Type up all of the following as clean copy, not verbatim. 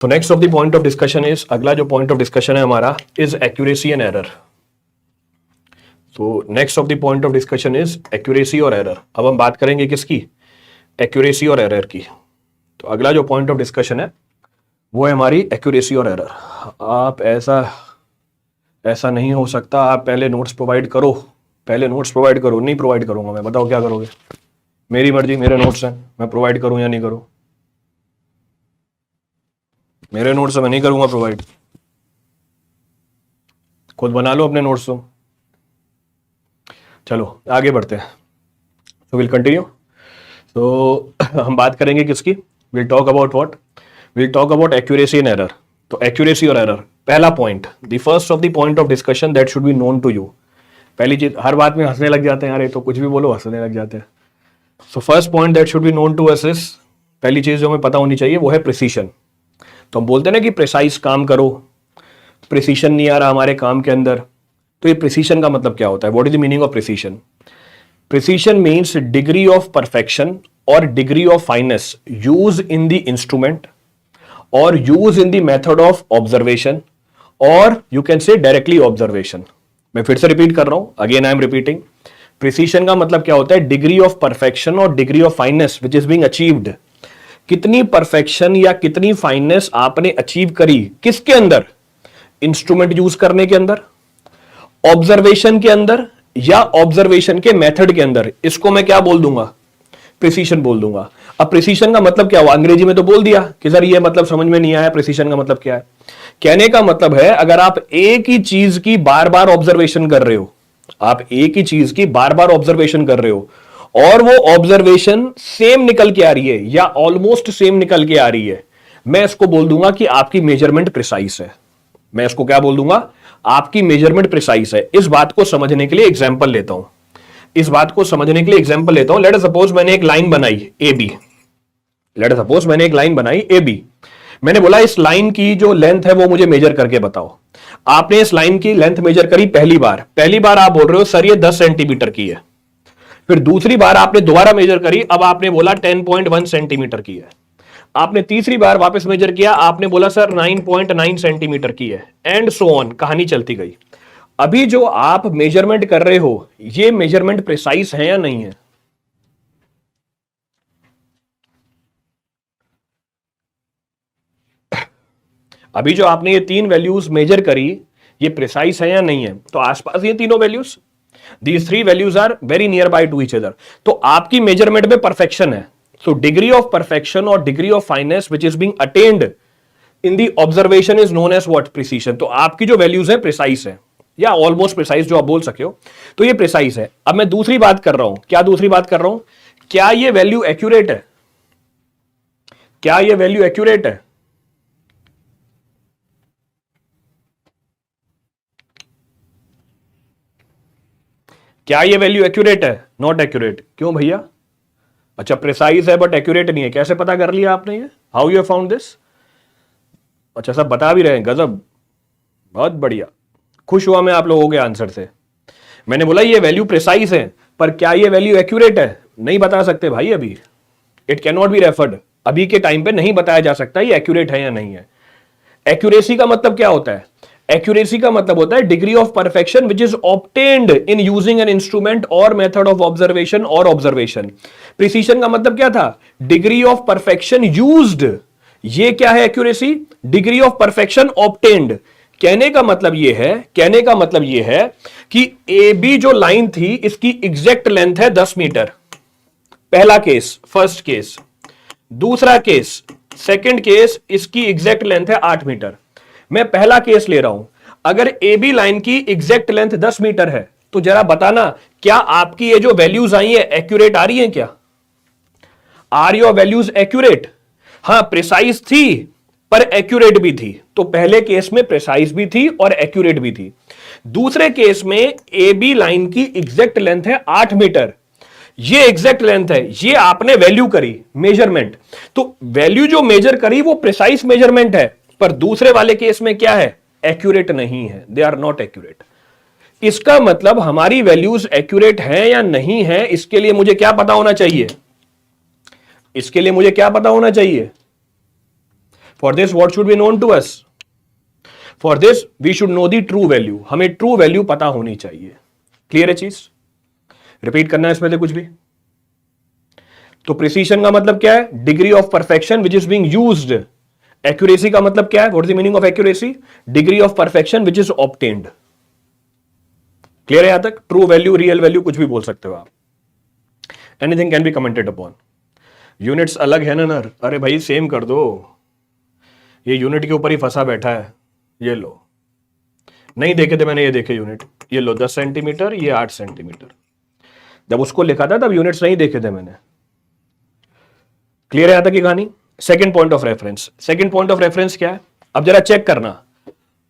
तो next of the point of discussion is, अगला जो पॉइंट ऑफ डिस्कशन है हमारा इज एक्यूरेसी एंड एरर। तो next of the point of discussion is accuracy और error. अब हम बात करेंगे किसकी? एक्यूरेसी और एरर की। तो अगला जो पॉइंट ऑफ डिस्कशन है वो है हमारी एक्यूरेसी और एरर। आप ऐसा नहीं हो सकता, आप पहले नोट्स प्रोवाइड करो, पहले नोट्स प्रोवाइड करो। नहीं प्रोवाइड करूंगा मैं, बताओ क्या करोगे? मेरी मर्जी, मेरे नोट्स हैं, मैं प्रोवाइड करूं या नहीं करूं। मेरे नोट्स मैं नहीं करूंगा प्रोवाइड, खुद बना लो अपने नोट्स। तो चलो आगे बढ़ते हैं। तो विल कंटिन्यू। तो हम बात करेंगे किसकी? Will talk about what? Will talk about accuracy and error. तो एक्यूरेसी और एरर, पहला point, the first of the point of discussion that should be known to you. पहली चीज, हर बात में हंसने लग जाते हैं यार, ये तो कुछ भी बोलो हंसने लग जाते हैं। So first point that should be known to us is, पहली चीज जो हमें पता होनी चाहिए वो है प्रिसीशन। तो हम बोलते हैं ना कि प्रिसाइज काम करो, प्रिसीशन नहीं आ रहा हमारे काम के अंदर। तो ये प्रिसीशन का मतलब क्या होता है? What is the meaning of precision? Precision means degree of perfection और degree of fineness use in the instrument और use in the method of observation, और you can say directly observation. मैं फिर से रिपीट कर रहा हूं, again I am repeating. Precision का मतलब क्या होता है? डिग्री ऑफ परफेक्शन और degree of fineness which is being achieved. कितनी परफेक्शन या कितनी फाइनेस आपने अचीव करी, किसके अंदर? इंस्ट्रूमेंट यूज करने के अंदर, ऑब्जर्वेशन के अंदर, या ऑब्जर्वेशन के मेथड के अंदर। इसको मैं क्या बोल दूंगा? प्रिसीशन बोल दूंगा। अब प्रिसीशन का मतलब क्या हुआ? अंग्रेजी में तो बोल दिया कि सर ये मतलब समझ में नहीं आया, प्रिसीशन का मतलब क्या है? कहने का मतलब है अगर आप एक ही चीज की बार बार ऑब्जर्वेशन कर रहे हो, आप एक ही चीज की बार बार ऑब्जर्वेशन कर रहे हो और वो ऑब्जर्वेशन सेम निकल के आ रही है या ऑलमोस्ट सेम निकल के आ रही है, मैं इसको बोल दूंगा कि आपकी मेजरमेंट प्रिसाइज है। मैं इसको क्या बोल दूंगा? आपकी मेजरमेंट प्रिसाइज है। इस बात को समझने के लिए एग्जांपल लेता हूं, इस बात को समझने के लिए एग्जांपल लेता हूं। लेट अस सपोज मैंने एक लाइन बनाई A B, let us suppose मैंने एक लाइन बनाई ए बी। मैंने बोला इस लाइन की जो लेंथ है वो मुझे मेजर करके बताओ। आपने इस लाइन की लेंथ मेजर करी पहली बार आप बोल रहे हो सर ये 10 सेंटीमीटर की है। फिर दूसरी बार आपने दोबारा मेजर करी, अब आपने बोला 10.1 सेंटीमीटर की है। आपने तीसरी बार वापस मेजर किया, आपने बोला सर 9.9 सेंटीमीटर की है, एंड सो ऑन, कहानी चलती गई। अभी जो आप मेजरमेंट कर रहे हो ये मेजरमेंट प्रिसाइज है या नहीं है? अभी जो आपने ये तीन वैल्यूज मेजर करी ये प्रिसाइज है या नहीं है? तो आसपास ये तीनों values, these three values are very nearby to each other। तो आपकी मेजरमेंट में परफेक्शन है। So degree of perfection or degree of fineness which is being attained in the observation is known as what? Precision। तो आपकी जो values है precise है या ऑलमोस्ट प्रिसाइज जो आप बोल सके हो, तो ये प्रिसाइज है। अब मैं दूसरी बात कर रहा हूं, क्या दूसरी बात कर रहा हूं? क्या ये वैल्यू एक्यूरेट है? क्या ये वैल्यू एक्यूरेट है? क्या ये वैल्यू एक्यूरेट है? Not accurate. क्यों भैया? अच्छा प्रिसाइज है बट एक्यूरेट नहीं है, कैसे पता कर लिया आपने ये? How you have found this? अच्छा सब बता भी रहे हैं, गजब, बहुत बढ़िया, खुश हुआ मैं आप लोगों के आंसर से। मैंने बोला ये वैल्यू प्रिसाइज है, पर क्या ये वैल्यू एक्यूरेट है? नहीं बता सकते भाई अभी, it can not be referred. अभी के टाइम पे नहीं बताया जा सकता ये एक्यूरेट है या नहीं है। एक्यूरेसी का मतलब क्या होता है? एक्यूरेसी का मतलब होता है degree of perfection which is obtained in using an instrument और मेथड ऑफ ऑब्जर्वेशन और ऑब्जर्वेशन। प्रिसीशन का मतलब क्या था? Degree of perfection used. ये क्या है accuracy? Degree of perfection obtained. कहने का मतलब यह है कि ए बी जो लाइन थी इसकी एग्जैक्ट लेंथ है 10 मीटर। पहला केस, फर्स्ट केस। दूसरा केस, सेकंड केस, इसकी एग्जैक्ट लेंथ है 8 मीटर। मैं पहला केस ले रहा हूं, अगर ए बी लाइन की एग्जैक्ट लेंथ 10 मीटर है तो जरा बताना क्या आपकी ये जो वैल्यूज आई है एक्यूरेट आ रही है? क्या आर योर वैल्यूज एक्यूरेट? हां प्रिसाइज थी पर एक्यूरेट भी थी। तो पहले केस में प्रिसाइज भी थी और एक्यूरेट भी थी। दूसरे केस में ए बी लाइन की एग्जैक्ट लेंथ है 8 मीटर, ये एग्जैक्ट लेंथ है, ये आपने वैल्यू करी, मेजरमेंट। तो वैल्यू जो मेजर करी वो प्रिसाइज मेजरमेंट है, पर दूसरे वाले केस में क्या है? एक्यूरेट नहीं है, दे आर नॉट एक्यूरेट। इसका मतलब हमारी वैल्यूज एक्यूरेट हैं या नहीं है, इसके लिए मुझे क्या पता होना चाहिए? इसके लिए मुझे क्या पता होना चाहिए? For this what should be known to us? For this we should know the true value, हमें ट्रू वैल्यू पता होनी चाहिए। क्लियर है चीज? रिपीट करना है इसमें से कुछ भी? तो प्रिसीशन का मतलब क्या है? Degree of perfection which is being used. Accuracy का मतलब क्या है? What is the meaning of accuracy? Degree of perfection which is obtained. Clear है यहां तक? ट्रू वैल्यू, रियल वैल्यू, कुछ भी बोल सकते हो आप। Anything can be commented upon. Units अलग है ना? अरे भाई सेम कर दो, ये यूनिट के ऊपर ही फंसा बैठा है। ये लो, नहीं देखे थे मैंने, ये देखे यूनिट, ये लो 10 सेंटीमीटर, ये 8 सेंटीमीटर। जब उसको लिखा था तब यूनिट्स नहीं देखे थे मैंने। क्लियर है यहां तक की कहानी? Second point of reference. Second point of reference क्या है? अब जरा चेक करना,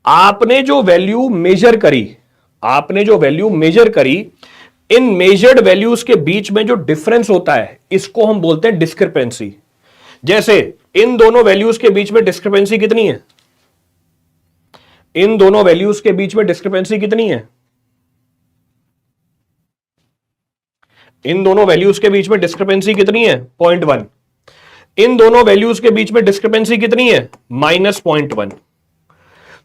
आपने जो वैल्यू मेजर करी, आपने जो वैल्यू मेजर करी, इन मेजर्ड वैल्यूज के बीच में जो डिफरेंस होता है इसको हम बोलते हैं डिस्क्रिपेंसी। जैसे इन दोनों वैल्यूज के बीच में डिस्क्रिपेंसी कितनी है? इन दोनों वैल्यूज के बीच में डिस्क्रिपेंसी कितनी है? इन दोनों वैल्यूज के बीच में डिस्क्रिपेंसी कितनी है? 0.1। इन दोनों वैल्यूज के बीच में डिस्क्रिपेंसी कितनी है? -0.1।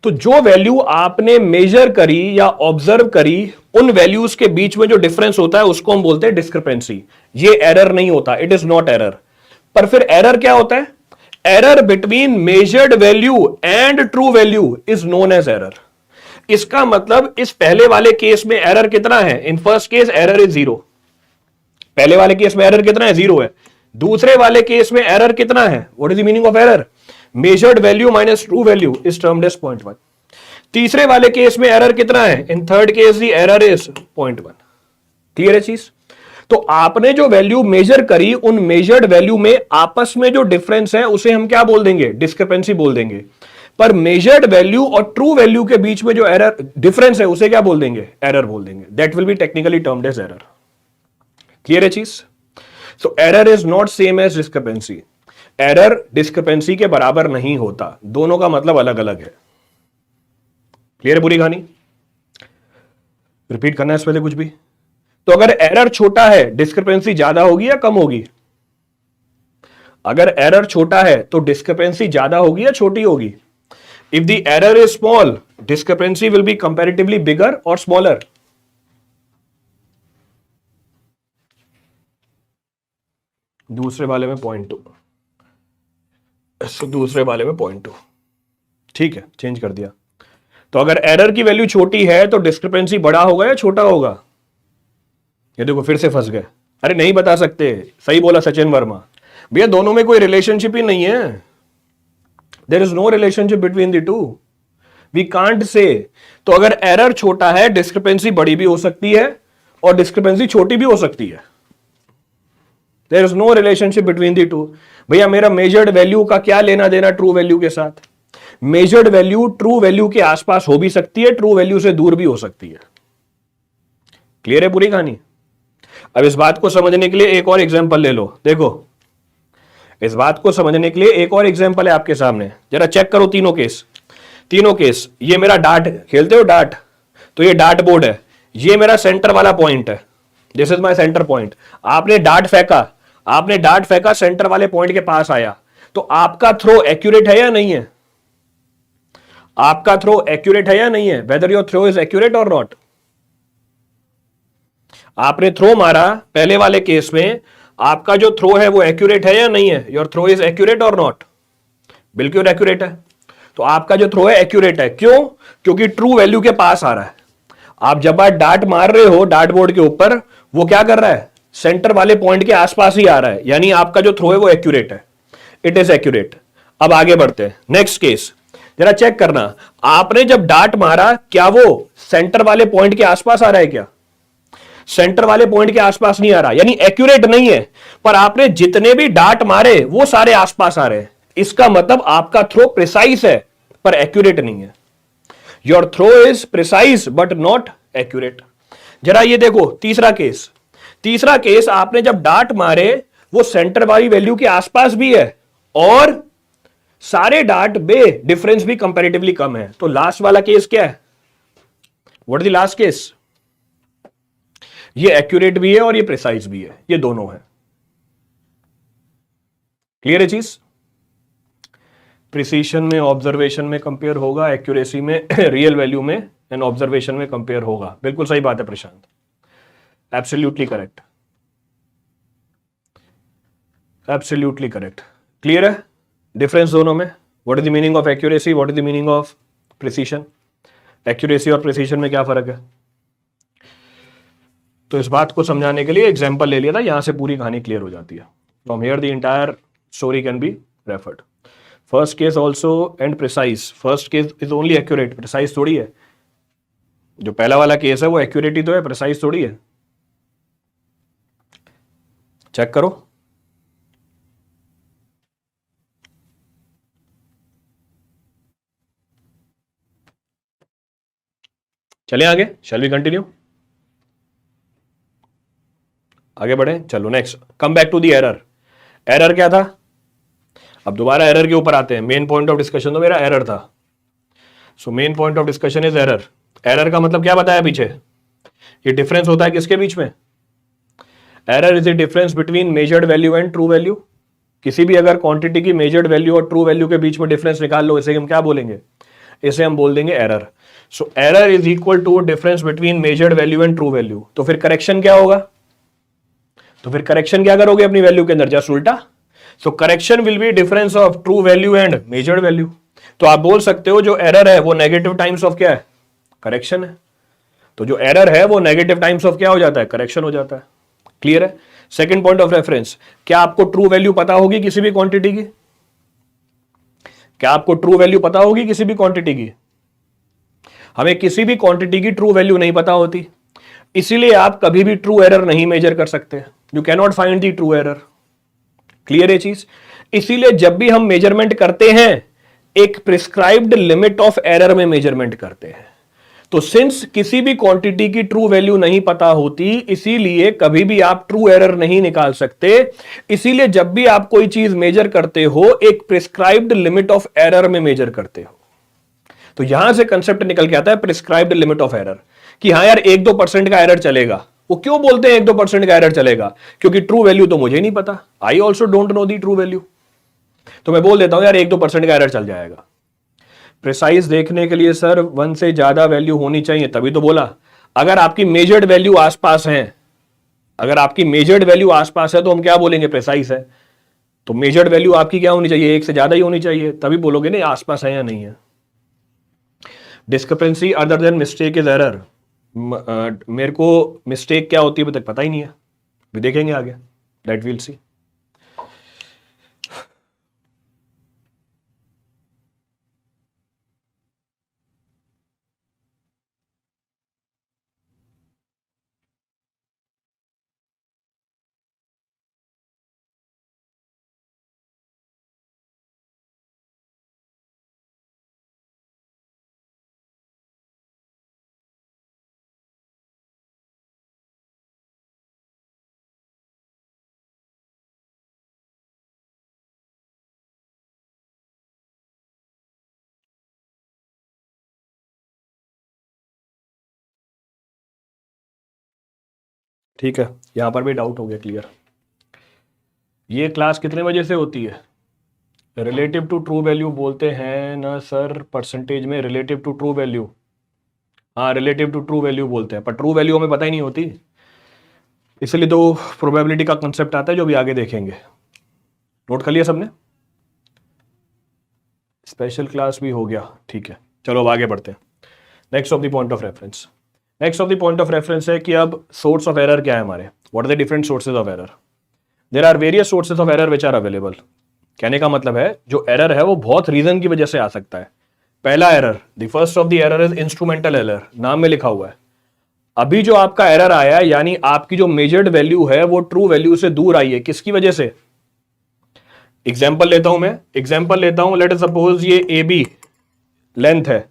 तो जो वैल्यू आपने मेजर करी या ऑब्जर्व करी, उन वैल्यूज के बीच में जो डिफरेंस होता है उसको हम बोलते हैं डिस्क्रिपेंसी। ये एरर नहीं होता, इट इज नॉट एरर। पर फिर एरर क्या होता है? Error between measured value and true value is known as error. इसका मतलब इस पहले वाले केस में एरर कितना है? In first case error is 0। पहले वाले केस में एरर कितना है? 0 है। दूसरे वाले केस में एरर कितना है? What is the meaning of error? Measured value minus true value is termed as 0.1। तीसरे वाले केस में एरर कितना है? In third case the error is 0.1। Clear है चीज? तो आपने जो वैल्यू मेजर करी, उन मेजर्ड वैल्यू में आपस में जो डिफरेंस है उसे हम क्या बोल देंगे? डिस्क्रिपेंसी बोल देंगे। पर मेजर्ड वैल्यू और ट्रू वैल्यू के बीच में जो एरर डिफरेंस है उसे क्या बोल देंगे? एरर बोल देंगे। That will be technically termed as error. Clear है चीज? So error is not same as discrepancy. Error discrepancy के बराबर नहीं होता, दोनों का मतलब अलग अलग है। क्लियर है पूरी कहानी? रिपीट करना है इस पहले कुछ भी? तो अगर एरर छोटा है डिस्क्रिपेंसी ज्यादा होगी या कम होगी? अगर एरर छोटा है तो डिस्क्रिपेंसी ज्यादा होगी या छोटी होगी? If the error is small, discrepancy will be comparatively bigger और स्मॉलर। दूसरे वाले में 0.2, दूसरे वाले में 0.2। ठीक है, चेंज कर दिया। तो अगर एरर की वैल्यू छोटी है तो डिस्क्रिपेंसी बड़ा होगा या छोटा होगा? ये देखो फिर से फंस गए। अरे नहीं बता सकते। सही बोला सचिन वर्मा। भैया दोनों में कोई रिलेशनशिप ही नहीं है। There is no relationship between the two, we can't say. तो अगर एरर छोटा है डिस्क्रिपेंसी बड़ी भी हो सकती है और डिस्क्रिपेंसी छोटी भी हो सकती है। There is no relationship between the two. भैया मेरा मेजर्ड वैल्यू का क्या लेना देना ट्रू वैल्यू के साथ? मेजर्ड वैल्यू ट्रू वैल्यू के आसपास हो भी सकती है, ट्रू वैल्यू से दूर भी हो सकती है। क्लियर है पूरी कहानी? अब इस बात को समझने के लिए एक और एग्जांपल ले लो। देखो, इस बात को समझने के लिए एक और एग्जांपल है आपके सामने, जरा चेक करो तीनों केस। तीनों केस, ये मेरा डार्ट, खेलते हो डार्ट? तो ये डार्ट बोर्ड है, ये मेरा सेंटर वाला पॉइंट है, this is my centre point. आपने डार्ट फेंका, आपने डार्ट फेंका, सेंटर वाले पॉइंट के पास आया, तो आपका थ्रो एक्यूरेट है या नहीं है? आपका थ्रो एक्यूरेट है या नहीं है? Whether your throw is accurate और नॉट। आपने थ्रो मारा पहले वाले केस में, आपका जो थ्रो है वो एक्यूरेट है या नहीं है? योर थ्रो इज एक्यूरेट और नॉट? बिल्कुल एक्यूरेट है। तो आपका जो थ्रो है एक्यूरेट है, क्यों? क्योंकि ट्रू वैल्यू के पास आ रहा है। आप जब आप डार्ट मार रहे हो डार्ट बोर्ड के ऊपर, वो क्या कर रहा है? सेंटर वाले पॉइंट के आसपास ही आ रहा है, यानी आपका जो थ्रो है वो एक्यूरेट है, इट इज एक्यूरेट। अब आगे बढ़ते हैं, नेक्स्ट केस जरा चेक करना। आपने जब डार्ट मारा, क्या वो सेंटर वाले पॉइंट के आसपास आ रहा है? क्या सेंटर वाले पॉइंट के आसपास नहीं आ रहा, यानी एक्यूरेट नहीं है। पर आपने जितने भी डार्ट मारे वो सारे आसपास आ रहे हैं, इसका मतलब आपका थ्रो प्रिसाइज है पर एक्यूरेट नहीं है। Your throw is precise but not accurate. जरा ये देखो तीसरा केस। तीसरा केस, आपने जब डार्ट मारे वो सेंटर वाली वैल्यू के आसपास भी है और सारे डार्ट में डिफरेंस भी कंपैरेटिवली कम है। तो लास्ट वाला केस क्या है? What is the last case? ये एक्यूरेट भी है और ये प्रिसाइज भी है, ये दोनों है। क्लियर है चीज? प्रिसीशन में ऑब्जर्वेशन में कंपेयर होगा, एक्यूरेसी में रियल वैल्यू में एंड ऑब्जर्वेशन में कंपेयर होगा। बिल्कुल सही बात है Prashant, absolutely correct, absolutely correct. Clear है डिफरेंस दोनों में? What is the meaning of accuracy, what is the meaning of precision? Accuracy और प्रिसीशन में क्या फर्क है? तो इस बात को समझाने के लिए एग्जांपल ले लिया था, यहां से पूरी कहानी क्लियर हो जाती है। From here the entire story can be referred. First case also and precise, first case is only accurate, precise थोड़ी है। जो पहला वाला केस है वो एक्यूरेट ही तो है, प्रिसाइज थोड़ी है। चेक करो। चले आगे, शैल वी कंटिन्यू? आगे बढ़े, चलो next, come back to the error. Error क्या था? अब दोबारा एरर के ऊपर आते हैं। मेन पॉइंट ऑफ डिस्कशन तो मेरा एरर था। So main point of discussion is error. Error का मतलब क्या बताया पीछे? ये डिफरेंस होता है किसके बीच में? Error is the difference between measured value and true value. किसी भी अगर क्वांटिटी की मेजर्ड वैल्यू और ट्रू वैल्यू के बीच में डिफरेंस निकाल लो, इसे हम क्या बोलेंगे? इसे हम बोल देंगे error. So error is equal to difference between measured value and true value. तो फिर करेक्शन क्या होगा? तो फिर करेक्शन क्या करोगे अपनी वैल्यू के अंदर? जस्ट उल्टा। So correction will be difference of true value and measured value. तो आप बोल सकते हो जो एरर है वो नेगेटिव टाइम्स ऑफ क्या है? करेक्शन है। तो जो एरर है वो नेगेटिव टाइम्स ऑफ क्या हो जाता है? करेक्शन हो जाता है। क्लियर है? सेकंड पॉइंट ऑफ रेफरेंस, क्या आपको ट्रू वैल्यू पता होगी किसी भी क्वांटिटी की? क्या आपको ट्रू वैल्यू पता होगी किसी भी क्वांटिटी की? हमें किसी भी क्वांटिटी की ट्रू वैल्यू नहीं पता होती, इसीलिए आप कभी भी ट्रू एरर नहीं मेजर कर सकते। You can not find the true error. Clear है चीज? इसीलिए जब भी हम मेजरमेंट करते हैं एक प्रिस्क्राइब्ड लिमिट ऑफ एरर में मेजरमेंट करते हैं। तो सिंस किसी भी क्वांटिटी की ट्रू वैल्यू नहीं पता होती, इसीलिए कभी भी आप ट्रू एरर नहीं निकाल सकते। इसीलिए जब भी आप कोई चीज मेजर करते हो एक प्रिस्क्राइब्ड लिमिट ऑफ एरर में मेजर करते हो। तो यहां से कंसेप्ट निकल के आता है प्रिस्क्राइब्ड लिमिट ऑफ एरर, कि हाँ यार 1-2% का एरर चलेगा। वो क्यों बोलते हैं 1-2% का एरर चलेगा? क्योंकि ट्रू वैल्यू तो मुझे नहीं पता, I also don't know the true value. तो मैं बोल देता हूं यार 1-2% का एरर चल जाएगा। प्रिसाइज देखने के लिए सर 1 से ज्यादा वैल्यू होनी चाहिए, तभी तो बोला। अगर आपकी मेजर्ड वैल्यू आसपास है, अगर आपकी मेजर्ड वैल्यू आसपास है तो हम क्या बोलेंगे? प्रिसाइज है। तो मेजर्ड वैल्यू आपकी क्या होनी चाहिए? 1 से ज्यादा ही होनी चाहिए, तभी बोलोगे नहीं आसपास है या नहीं है। Discrepancy other than mistake is error. मेरे को मिस्टेक क्या होती है अभी तक पता ही नहीं है, भी देखेंगे आगे, दैट विल सी। ठीक है, यहां पर भी डाउट हो गया क्लियर। ये क्लास कितने बजे से होती है? रिलेटिव टू ट्रू वैल्यू बोलते हैं ना सर परसेंटेज में, रिलेटिव टू ट्रू वैल्यू। हाँ रिलेटिव टू ट्रू वैल्यू बोलते हैं, पर ट्रू वैल्यू हमें पता ही नहीं होती, इसलिए तो प्रोबेबिलिटी का कंसेप्ट आता है जो भी आगे देखेंगे। नोट कर लिया सबने? स्पेशल क्लास भी हो गया, ठीक है। चलो अब आगे बढ़ते हैं। Next of the point of reference, next of the point of reference है कि अब सोर्स ऑफ एरर क्या है हमारे, what are the different sources of error. There are various sources of error which are available. कहने का मतलब है जो एरर है वो बहुत रीजन की वजह से आ सकता है। पहला error, the first of the error is instrumental error, नाम में लिखा हुआ है। अभी जो आपका एरर आया है यानी आपकी जो मेजर्ड वैल्यू है वो ट्रू वैल्यू से दूर आई है, किसकी वजह से? एग्जाम्पल लेता हूं मैं, एग्जाम्पल लेता हूं, लेट अस सपोज ये ए बी लेंथ है,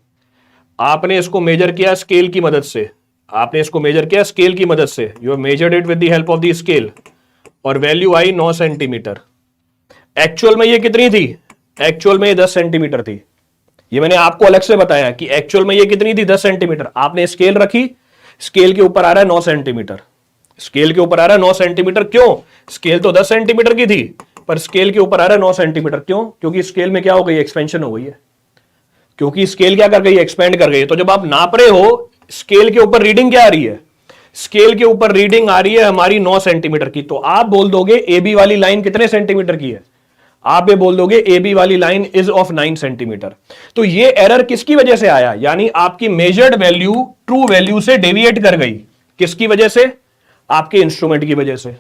आपने इसको मेजर किया स्केल की मदद से, आपने इसको मेजर किया स्केल की मदद से, you have measured it with the help of the scale, और वैल्यू आई 9 सेंटीमीटर। एक्चुअल में ये कितनी थी? एक्चुअल में ये 10 सेंटीमीटर थी। ये मैंने आपको अलग से बताया कि एक्चुअल में ये कितनी थी? 10 सेंटीमीटर। आपने स्केल रखी, स्केल के ऊपर आ रहा है 9 सेंटीमीटर, स्केल के ऊपर आ रहा है 9 सेंटीमीटर। क्यों? स्केल तो 10 सेंटीमीटर की थी, पर स्केल के ऊपर आ रहा है 9 सेंटीमीटर। क्यों? क्योंकि स्केल में क्या हो गई, एक्सपेंशन हो गई है, क्योंकि स्केल क्या कर गई, एक्सपेंड कर गई है। तो जब आप नाप रहे हो, स्केल के ऊपर रीडिंग क्या आ रही है, स्केल के ऊपर रीडिंग आ रही है हमारी 9 सेंटीमीटर की। तो आप बोल दोगे ए बी वाली लाइन कितने सेंटीमीटर की है, आप ये बोल दोगे ए बी वाली लाइन इज ऑफ 9 सेंटीमीटर। तो ये एरर किसकी वजह से आया, यानी आपकी मेजर्ड वैल्यू ट्रू वैल्यू से डेविएट कर गई। किसकी वजह से, आपके इंस्ट्रूमेंट की वजह से।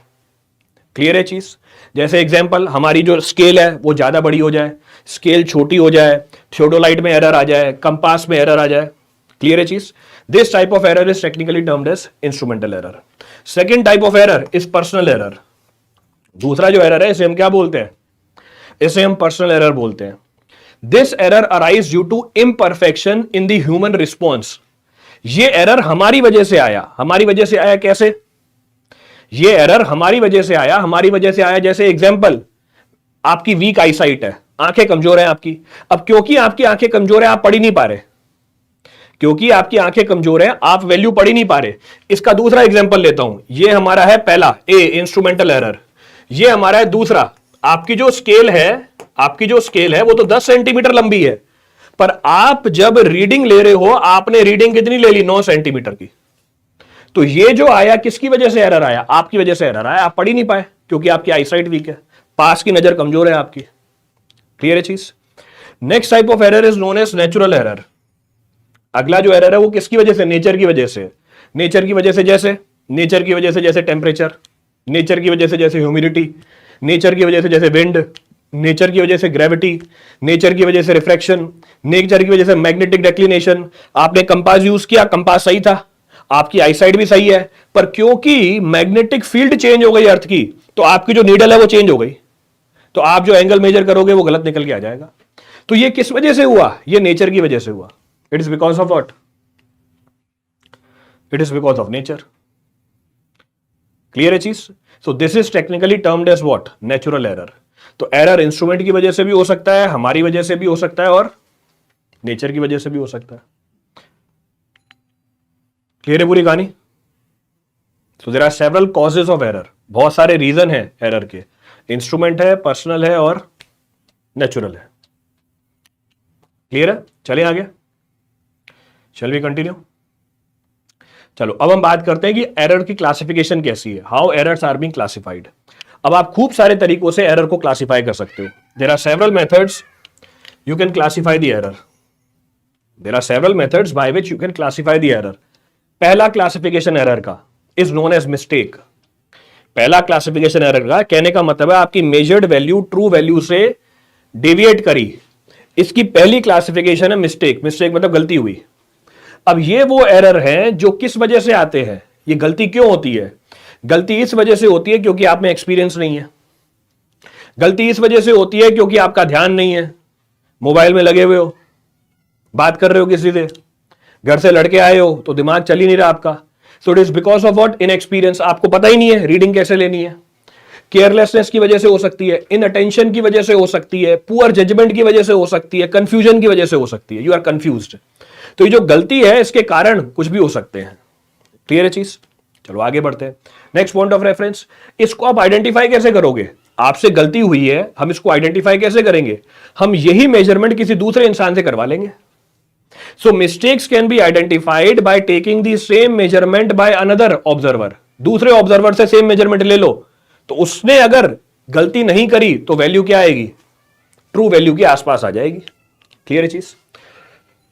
क्लियर है चीज? जैसे एग्जांपल, हमारी जो स्केल है वो ज्यादा बड़ी हो जाए, स्केल छोटी हो जाए, थियोडोलाइट में एरर आ जाए, कंपास में एरर आ जाए। क्लियर है चीज? This type of error is technically termed as instrumental error. Second type of error is personal error. दूसरा जो एरर है इसे हम क्या बोलते हैं, इसे हम पर्सनल एरर बोलते हैं। This error arise due to imperfection in the human response. ये एरर हमारी वजह से आया। हमारी वजह से आया कैसे? ये एरर हमारी वजह से आया, हमारी वजह से आया जैसे एग्जांपल, आपकी वीक आईसाइट है, आंखें कमजोर है आपकी। अब क्योंकि आपकी आंखें कमजोर है, आप पढ़ ही नहीं पा रहे। क्योंकि आपकी आंखें कमजोर है, आप वैल्यू पढ़ ही नहीं पा रहे। इसका दूसरा एग्जांपल लेता हूं। ये हमारा है पहला ए, इंस्ट्रूमेंटल एरर। ये हमारा है दूसरा, आपकी जो स्केल है, आपकी जो स्केल है वो तो 10 सेंटीमीटर लंबी है, पर आप जब रीडिंग ले रहे हो, आपने रीडिंग कितनी ले ली, 9 सेंटीमीटर की। तो ये जो आया, किसकी वजह से एरर आया, आपकी वजह से एरर आया। आप पढ़ ही नहीं पाए क्योंकि आपकी आईसाइट वीक है, पास की नजर कमजोर है आपकी। क्लियर है चीज? Next type of error is known as natural error. अगला जो एरर है वो किसकी वजह से, नेचर की वजह से। नेचर की वजह से जैसे, नेचर की वजह से जैसे टेम्परेचर, नेचर की वजह से जैसे ह्यूमिडिटी, नेचर की वजह से जैसे विंड, नेचर की वजह से ग्रेविटी, नेचर की वजह से रिफ्रैक्शन, नेचर की वजह से मैग्नेटिक डेक्लिनेशन। आपने कंपास यूज किया, कंपास सही था, आपकी आईसाइट भी सही है, पर क्योंकि मैग्नेटिक फील्ड चेंज हो गई अर्थ की, तो आपकी जो नीडल है वो चेंज हो गई, तो आप जो एंगल मेजर करोगे वो गलत निकल के आ जाएगा। तो ये किस वजह से हुआ, ये नेचर की वजह से हुआ। It is because of what, it is because of nature. Clear है चीज? So this is technically termed as what, natural error. तो एरर इंस्ट्रूमेंट की वजह से भी हो सकता है, हमारी वजह से भी हो सकता है, और नेचर की वजह से भी हो सकता है। क्लियर है पूरी कहानी? तो there are several causes of error. बहुत सारे रीजन है एरर के, इंस्ट्रूमेंट है, पर्सनल है और नेचुरल है। क्लियर है? चलिए आगे, शैल वी कंटिन्यू। चलो अब हम बात करते हैं कि एरर की क्लासिफिकेशन कैसी है, how errors are being classified. अब आप खूब सारे तरीकों से एरर को क्लासिफाई कर सकते हो। There are several methods you can classify the error. There are several methods by which you can classify the error. पहला क्लासिफिकेशन एरर का इज नोन एज मिस्टेक। पहला क्लासिफिकेशन एरर का कहने का मतलब है आपकी मेजर्ड वैल्यू ट्रू वैल्यू से डेविएट करी, इसकी पहली क्लासिफिकेशन है मिस्टेक। मिस्टेक मतलब गलती हुई। अब ये वो एरर है जो किस वजह से आते हैं, ये गलती क्यों होती है? गलती इस वजह से होती है क्योंकि आप में एक्सपीरियंस नहीं है। गलती इस वजह से होती है क्योंकि आपका ध्यान नहीं है, मोबाइल में लगे हुए हो, बात कर रहे हो किसी से, घर से लड़के आए हो तो दिमाग चल ही नहीं रहा आपका। So it is because of what, inexperience. आपको पता ही नहीं है रीडिंग कैसे लेनी है। केयरलेसनेस की वजह से हो सकती है, इनअटेंशन की वजह से हो सकती है, पुअर जजमेंट की वजह से हो सकती है, कंफ्यूजन की वजह से हो सकती है, यू आर कंफ्यूज्ड। तो ये जो गलती है इसके कारण कुछ भी हो सकते हैं। क्लियर है चीज? चलो आगे बढ़ते हैं। नेक्स्ट पॉइंट ऑफ रेफरेंस, इसको आप आइडेंटिफाई कैसे करोगे? आपसे गलती हुई है, हम इसको आइडेंटिफाई कैसे करेंगे? हम यही मेजरमेंट किसी दूसरे इंसान से करवा लेंगे। So mistakes can be identified by taking the same measurement by another observer. दूसरे ऑब्जर्वर से सेम मेजरमेंट ले लो, तो उसने अगर गलती नहीं करी तो वैल्यू क्या आएगी, ट्रू वैल्यू के आसपास आ जाएगी। क्लियर है चीज?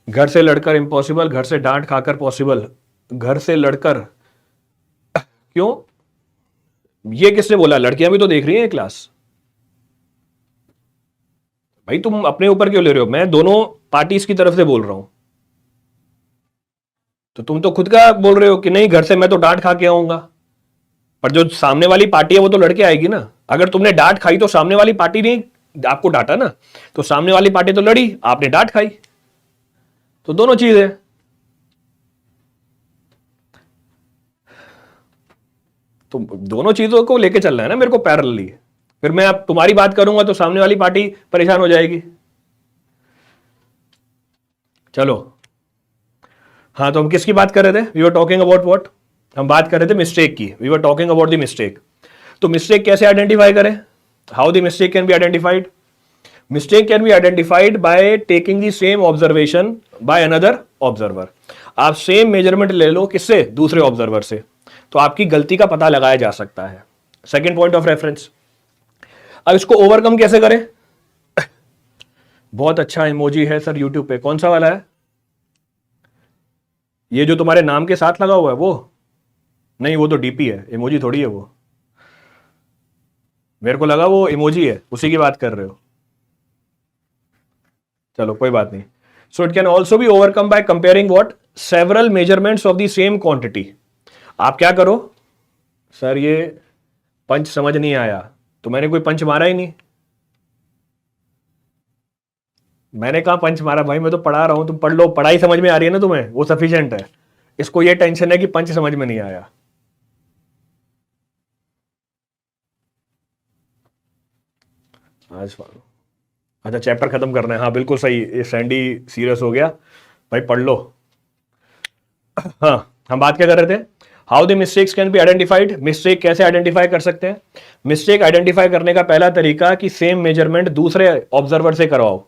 घर से लड़कर इम्पॉसिबल, घर से डांट खाकर पॉसिबल। घर से लड़कर क्यों, ये किसने बोला? लड़कियां भी तो देख रही हैं क्लास। भाई तुम अपने ऊपर क्यों ले रहे हो? मैं दोनों पार्टीज की तरफ से बोल रहा हूं। तो तुम तो खुद का बोल रहे हो कि नहीं, घर से मैं तो डांट खा के आऊंगा, पर जो सामने वाली पार्टी है वो तो लड़के आएगी ना। अगर तुमने डांट खाई तो सामने वाली पार्टी ने आपको डांटा ना, तो सामने वाली पार्टी तो लड़ी, आपने डांट खाई, तो दोनों चीज है। तो दोनों चीजों को लेके चलना है ना मेरे को पैरेलली। फिर मैं अब तुम्हारी बात करूंगा तो सामने वाली पार्टी परेशान हो जाएगी। चलो, हाँ, तो हम किसकी बात कर रहे थे? We were talking about what, हम बात कर रहे थे मिस्टेक की। We were talking about the mistake. तो मिस्टेक कैसे आइडेंटिफाई करें? How the mistake can be identified? Mistake can be identified by taking the same observation by another observer. आप सेम मेजरमेंट ले लो, किससे? दूसरे ऑब्जर्वर से, तो आपकी गलती का पता लगाया जा सकता है। Second point of reference. अब इसको ओवरकम कैसे करें? बहुत अच्छा इमोजी है सर यूट्यूब पे, कौन सा वाला है? ये जो तुम्हारे नाम के साथ लगा हुआ है वो? नहीं, वो तो डीपी है, इमोजी थोड़ी है वो। मेरे को लगा वो इमोजी है, उसी की बात कर रहे हो। चलो कोई बात नहीं। So it can also be overcome by comparing what? Several measurements of the same quantity. आप क्या करो? सर ये पंच समझ नहीं आया, तो मैंने कोई पंच मारा ही नहीं। मैंने कहा पंच मारा भाई, मैं तो पढ़ा रहा हूं, तुम पढ़ लो, पढ़ाई समझ में आ रही है ना तुम्हें, वो सफिशिएंट है। इसको ये टेंशन है कि पंच समझ में नहीं आया। आज अच्छा चैप्टर खत्म करना है, हाँ बिल्कुल सही, ये सैंडी सीरियस हो गया भाई, पढ़ लो। हाँ, हम बात क्या कर रहे थे? How the mistakes can be identified. Mistake कैसे आइडेंटिफाई कर सकते हैं? मिस्टेक आइडेंटिफाई करने का पहला तरीका कि सेम मेजरमेंट दूसरे ऑब्जर्वर से करवाओ,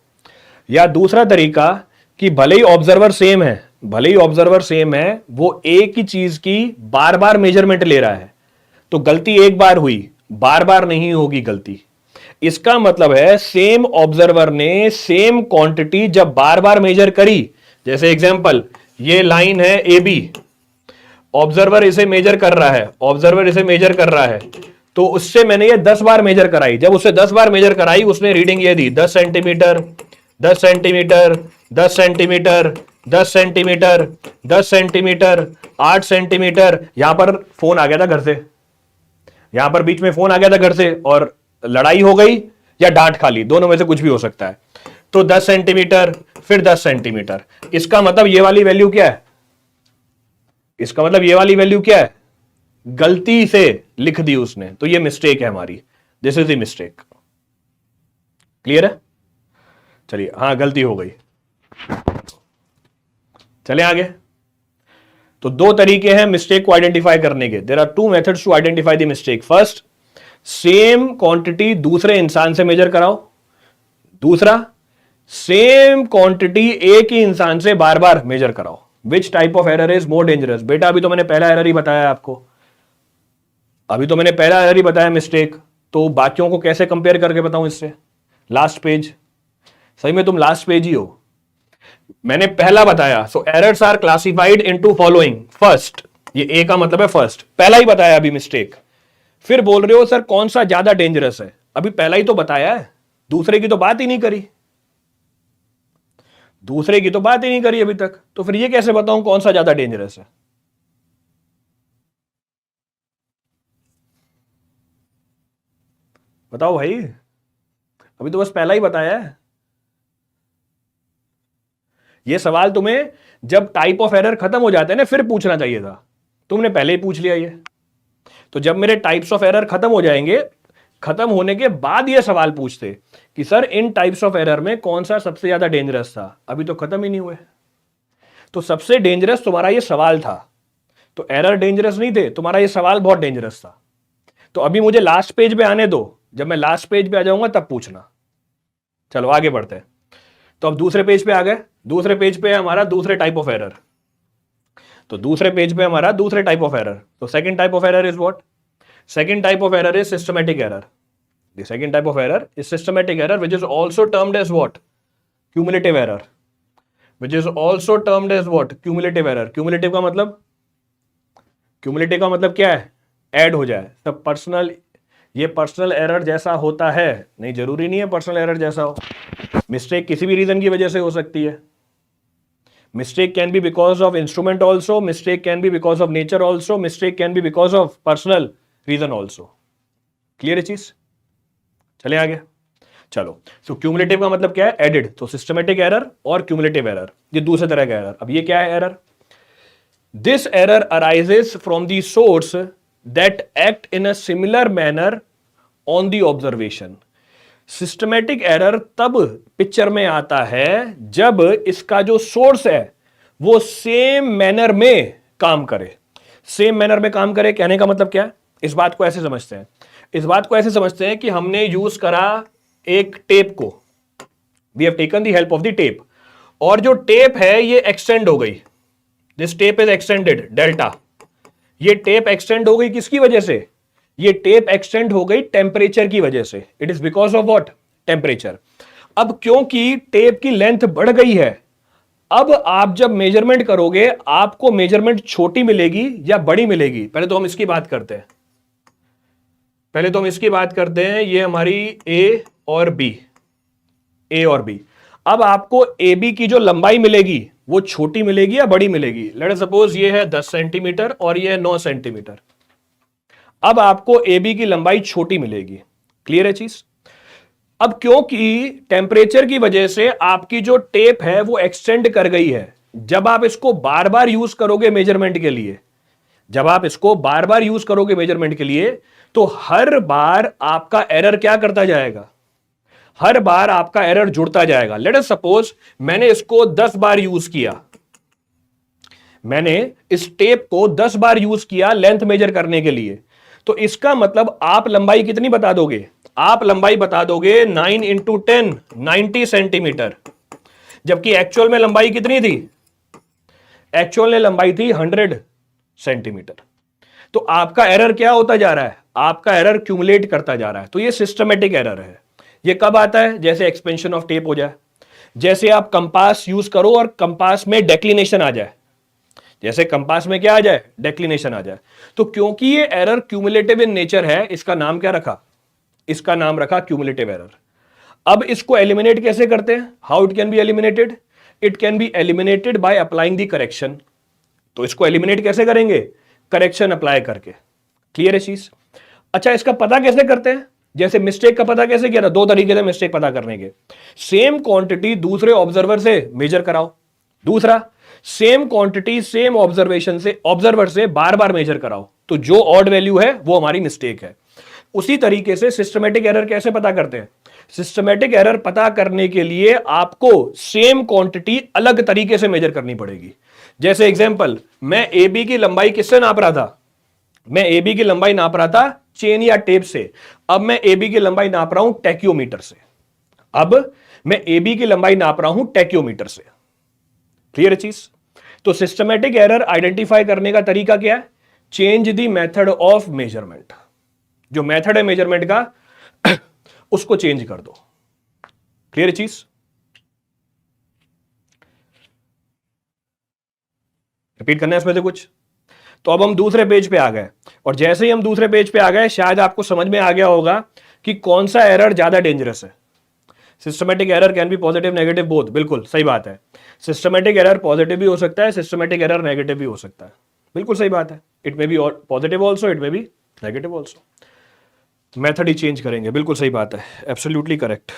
या दूसरा तरीका कि भले ही ऑब्जर्वर सेम है, भले ही ऑब्जर्वर सेम है, वो एक ही चीज की बार बार मेजरमेंट ले रहा है, तो गलती एक बार हुई, बार बार नहीं होगी गलती। इसका मतलब है सेम ऑब्जर्वर ने सेम क्वांटिटी जब बार बार मेजर करी, जैसे एग्जांपल ये लाइन है ए बी, ऑब्जर्वर इसे मेजर कर रहा है, ऑब्जर्वर इसे मेजर कर रहा है, तो उससे मैंने ये 10 बार मेजर कराई। जब उससे 10 बार मेजर कराई, उसने रीडिंग ये दी 10 centimetre, 10 centimetre, 10 centimetre, 10 centimetre, 10 centimetre, 8 centimetre. यहां पर फोन आ गया था घर से, यहां पर बीच में फोन आ गया था घर से, और लड़ाई हो गई या डांट खा ली, दोनों में से कुछ भी हो सकता है। तो 10 सेंटीमीटर, फिर 10 सेंटीमीटर। इसका मतलब ये वाली वैल्यू क्या है? इसका मतलब ये वाली वैल्यू क्या है? गलती से लिख दी उसने, तो ये मिस्टेक है हमारी, this is the mistake. Clear है? चलिए, हाँ गलती हो गई, चले आगे। तो दो तरीके हैं मिस्टेक को आइडेंटिफाई करने के। There are two methods to identify the mistake. First, same quantity दूसरे इंसान से मेजर कराओ। दूसरा, सेम क्वांटिटी एक ही इंसान से बार बार मेजर कराओ। Which type of error is more dangerous? बेटा अभी तो मैंने पहला एरर ही बताया आपको, अभी तो मैंने पहला एरर ही बताया मिस्टेक, तो बाकियों को कैसे कंपेयर करके बताऊं इससे? लास्ट पेज, सही में तुम लास्ट पेज ही हो। मैंने पहला बताया, so errors are classified into following. First, ये ए का मतलब है फर्स्ट, पहला ही बताया अभी मिस्टेक। फिर बोल रहे हो सर कौन सा ज्यादा डेंजरस है? अभी पहला ही तो बताया है, दूसरे की तो बात ही नहीं करी, दूसरे की तो बात ही नहीं करी अभी तक, तो फिर ये कैसे बताऊं कौन सा ज्यादा डेंजरस है? बताओ भाई, अभी तो बस पहला ही बताया है। ये सवाल तुम्हें जब टाइप ऑफ एरर खत्म हो जाते हैं ना, फिर पूछना चाहिए था, तुमने पहले ही पूछ लिया ये। तो जब मेरे टाइप्स ऑफ एरर खत्म हो जाएंगे, खत्म होने के बाद ये सवाल पूछते कि sir in types of error में कौन सा सबसे ज्यादा डेंजरस था, अभी तो खत्म ही नहीं हुए। तो सबसे डेंजरस तुम्हारा ये सवाल था, तो एरर डेंजरस नहीं थे, तुम्हारा ये सवाल बहुत डेंजरस था। तो अभी मुझे लास्ट पेज पे आने दो, जब मैं लास्ट पेज पे आ जाऊंगा तब पूछना। चलो आगे बढ़ते हैं। तो अब दूसरे पेज पे आ गए। दूसरे पेज पे है हमारा दूसरे टाइप ऑफ एरर। तो दूसरे पेज पे हमारा दूसरे टाइप ऑफ एरर। तो second type of error is what? Second type of error is systematic error. The second type of error is systematic error, which is also termed as what? Cumulative error. Which is also termed as what? Cumulative error. Cumulative का मतलब? Cumulative का मतलब क्या है? Add हो जाए। सब personal, ये पर्सनल एरर जैसा होता है, नहीं जरूरी नहीं है पर्सनल एरर जैसा हो। मिस्टेक किसी भी रीजन की वजह से हो सकती है। Mistake can be because of instrument also. Mistake can be because of nature also. Mistake can be because of personal reason also. Clear है चीज? चले आगे। चलो, सो क्यूमुलेटिव का मतलब क्या है? एडिड। तो सिस्टमेटिक एरर और क्यूमुलेटिव एरर, ये दूसरे तरह का एरर। अब ये क्या है error? This error arises from the source that act in a similar manner on the observation. Systematic error तब पिक्चर में आता है जब इसका जो सोर्स है वो सेम मैनर में काम करे। सेम मैनर में काम करे कहने का मतलब क्या है? इस बात को ऐसे समझते हैं, इस बात को ऐसे समझते हैं कि हमने यूज करा एक टेप को, we have taken the help of the tape, और जो टेप है ये एक्सटेंड हो गई, this tape is extended delta. ये टेप एक्सटेंड हो गई किसकी वजह से? ये टेप एक्सटेंड हो गई टेम्परेचर की वजह से। It is because of what? Temperature. अब क्योंकि टेप की लेंथ बढ़ गई है, अब आप जब मेजरमेंट करोगे आपको मेजरमेंट छोटी मिलेगी या बड़ी मिलेगी? पहले तो हम इसकी बात करते हैं, ये हमारी ए और बी, ए और बी। अब आपको ए बी की जो लंबाई मिलेगी वो छोटी मिलेगी या बड़ी मिलेगी? लेट अस सपोज ये है 10 सेंटीमीटर और ये है 9 सेंटीमीटर। अब आपको ए बी की लंबाई छोटी मिलेगी। क्लियर है चीज? अब क्योंकि टेम्परेचर की वजह से आपकी जो टेप है वो एक्सटेंड कर गई है, जब आप इसको बार बार यूज करोगे मेजरमेंट के लिए, तो हर बार आपका एरर क्या करता जाएगा? हर बार आपका एरर जुड़ता जाएगा। लेट अस सपोज मैंने इसको 10 बार यूज किया, मैंने इस टेप को 10 बार यूज किया लेंथ मेजर करने के लिए, तो इसका मतलब आप लंबाई कितनी बता दोगे? आप लंबाई बता दोगे 9 इंटू 10, 90 सेंटीमीटर, जबकि एक्चुअल में लंबाई कितनी थी? एक्चुअल में लंबाई थी 100 सेंटीमीटर। तो आपका एरर क्या होता जा रहा है? आपका एरर क्यूमुलेट करता जा रहा है। तो ये सिस्टमेटिक एरर है। ये कब आता है? जैसे एक्सपेंशन ऑफ टेप हो जाए, जैसे आप कंपास यूज करो और कंपास में डेक्लिनेशन आ जाए, जैसे कंपास में क्या आ जाए? डेक्लिनेशन आ जाए। तो क्योंकि ये एरर क्यूमुलेटिव इन नेचर है, इसका नाम क्या रखा? इसका नाम रखा क्यूमुलेटिव एरर। अब इसको एलिमिनेट कैसे करते हैं? How it can be eliminated? It can be eliminated by applying the correction. तो इसको एलिमिनेट कैसे करेंगे? करेक्शन अप्लाई करके। क्लियर है चीज? अच्छा, इसका पता कैसे करते हैं? जैसे मिस्टेक का पता कैसे किया था? दो तरीके से मिस्टेक पता करने के। सेम क्वांटिटी दूसरे ऑब्जर्वर से मेजर कराओ, दूसरा सेम क्वांटिटी सेम ऑब्जर्वर से बार बार मेजर कराओ, तो जो ऑड वैल्यू है वो हमारी मिस्टेक है। उसी तरीके से सिस्टमेटिक एरर कैसे पता करते हैं? सिस्टमेटिक एरर पता करने के लिए आपको सेम क्वांटिटी अलग तरीके से मेजर करनी पड़ेगी। जैसे एग्जांपल, मैं ए बी की लंबाई किससे नाप रहा था? मैं ए बी की लंबाई नाप रहा था चेन या टेप से। अब मैं ए बी की लंबाई नाप रहा हूं टैक्योमीटर से। क्लियर है चीज? तो सिस्टमेटिक एरर आइडेंटिफाई करने का तरीका क्या है? Change the method of measurement. जो मेथड है मेजरमेंट का उसको चेंज कर दो। क्लियर है चीज? रिपीट करना है इसमें से कुछ? तो अब हम दूसरे पेज पे आ गए, और जैसे ही हम दूसरे पेज पे आ गए शायद आपको समझ में आ गया होगा कि कौन सा एरर ज्यादा डेंजरस है। Systematic error can be positive negative both, बिल्कुल सही बात है। सिस्टमेटिक एरर पॉजिटिव भी हो सकता है, सिस्टमेटिक एरर नेगेटिव भी हो सकता है, बिल्कुल सही बात है। It may be positive also, it may be negative also. Method he change करेंगे, बिल्कुल सही बात है, एब्सोल्युटली करेक्ट।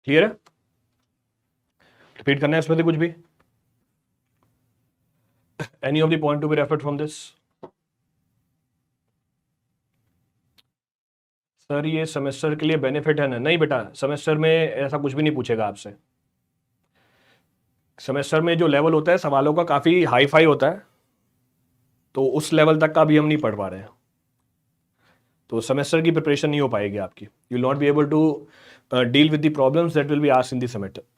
क्लियर है? रिपीट करना है इसमें से कुछ भी? Any of the point to be referred from this? Sir ये सेमेस्टर के लिए बेनिफिट है ना? नहीं बेटा, सेमेस्टर में ऐसा कुछ भी नहीं पूछेगा आपसे। सेमेस्टर में जो लेवल होता है सवालों का काफ़ी हाई फाई होता है, तो उस लेवल तक का भी हम नहीं पढ़ पा रहे हैं, तो सेमेस्टर की प्रिपरेशन नहीं हो पाएगी आपकी। You will not be able to deal with the problems that will be asked in the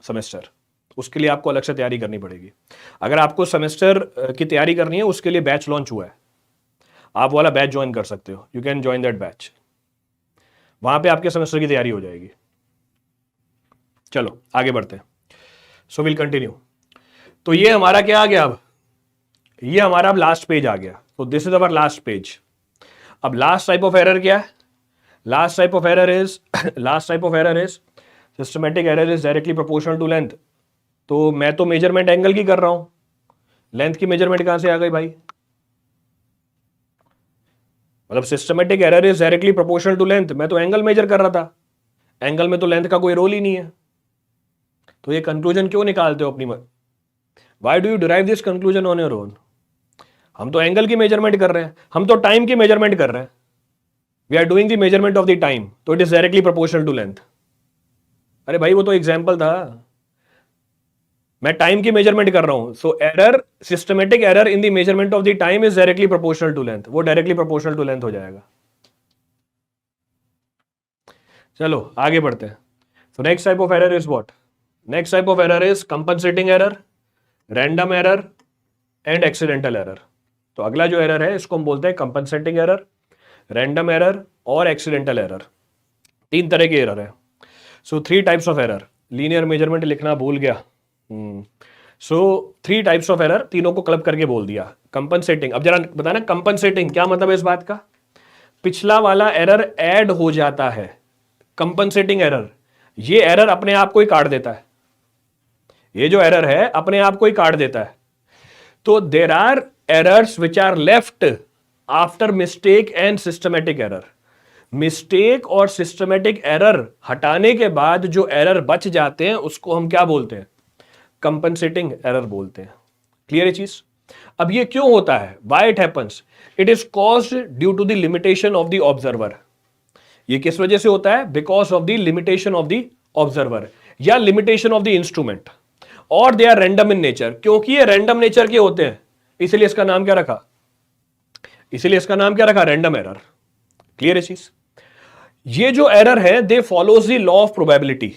semester. उसके लिए आपको अलग से तैयारी करनी पड़ेगी। अगर आपको सेमेस्टर की तैयारी करनी है, उसके लिए बैच लॉन्च हुआ है, आप वाला बैच ज्वाइन कर सकते हो। You can join that batch, वहां पे आपके सेमेस्टर की तैयारी हो जाएगी। चलो आगे बढ़ते हैं। So will continue. तो ये हमारा क्या आ गया? अब ये हमारा अब लास्ट पेज आ गया। तो this is our last page. अब लास्ट टाइप ऑफ एरर क्या है? Last type of error is systematic error is directly proportional to length. तो मैं तो मेजरमेंट एंगल की कर रहा हूं, लेंथ की मेजरमेंट कहां से आ गई भाई? मतलब systematic error is directly proportional to length, मैं तो एंगल मेजर कर रहा था, एंगल में तो लेंथ का कोई रोल ही नहीं है। तो ये कंक्लूजन क्यों निकालते हो अपनी why do you derive this conclusion on your own? हम तो एंगल की मेजरमेंट कर रहे हैं, हम तो टाइम की मेजरमेंट कर रहे हैं. We are doing the measurement of the time, तो it is directly proportional to length. अरे भाई वो तो एग्जाम्पल था, मैं टाइम की मेजरमेंट कर रहा हूं. So error, systematic error in the measurement of the time is directly proportional to length. वो डायरेक्टली प्रोपोर्शनल टू लेंथ हो जाएगा. चलो आगे बढ़ते हैं. So next type of error is what? Next type of error is compensating error, random error and accidental error. तो अगला जो एरर है इसको हम बोलते हैं कंपनसेटिंग एरर, रैंडम एरर और एक्सीडेंटल एरर. तीन तरह के एरर है. So three types of error. Linear measurement लिखना भूल गया. So three types of error, तीनों को क्लब करके बोल दिया. कंपनसेटिंग, अब जरा बताना कंपनसेटिंग क्या मतलब है इस बात का? पिछला वाला एरर ऐड हो जाता है. कंपनसेटिंग एरर, ये एरर अपने आप को ही काट देता है. ये जो एरर है अपने आप को ही काट देता है. तो there are errors which are left after mistake and systematic error. Mistake और सिस्टमेटिक एरर हटाने के बाद जो एरर बच जाते हैं उसको हम क्या बोलते हैं? कंपनसेटिंग एरर बोलते हैं. क्लियर है चीज? अब ये क्यों होता है? Why it happens? It is caused due to the limitation of the observer. ये किस वजह से होता है? Because of the limitation of the observer या लिमिटेशन ऑफ द इंस्ट्रूमेंट, और they are random in nature. क्योंकि ये रैंडम नेचर के होते हैं इसलिए इसका नाम क्या रखा? Random error. क्लियर है चीज? ये जो एरर है they follows the law of probability.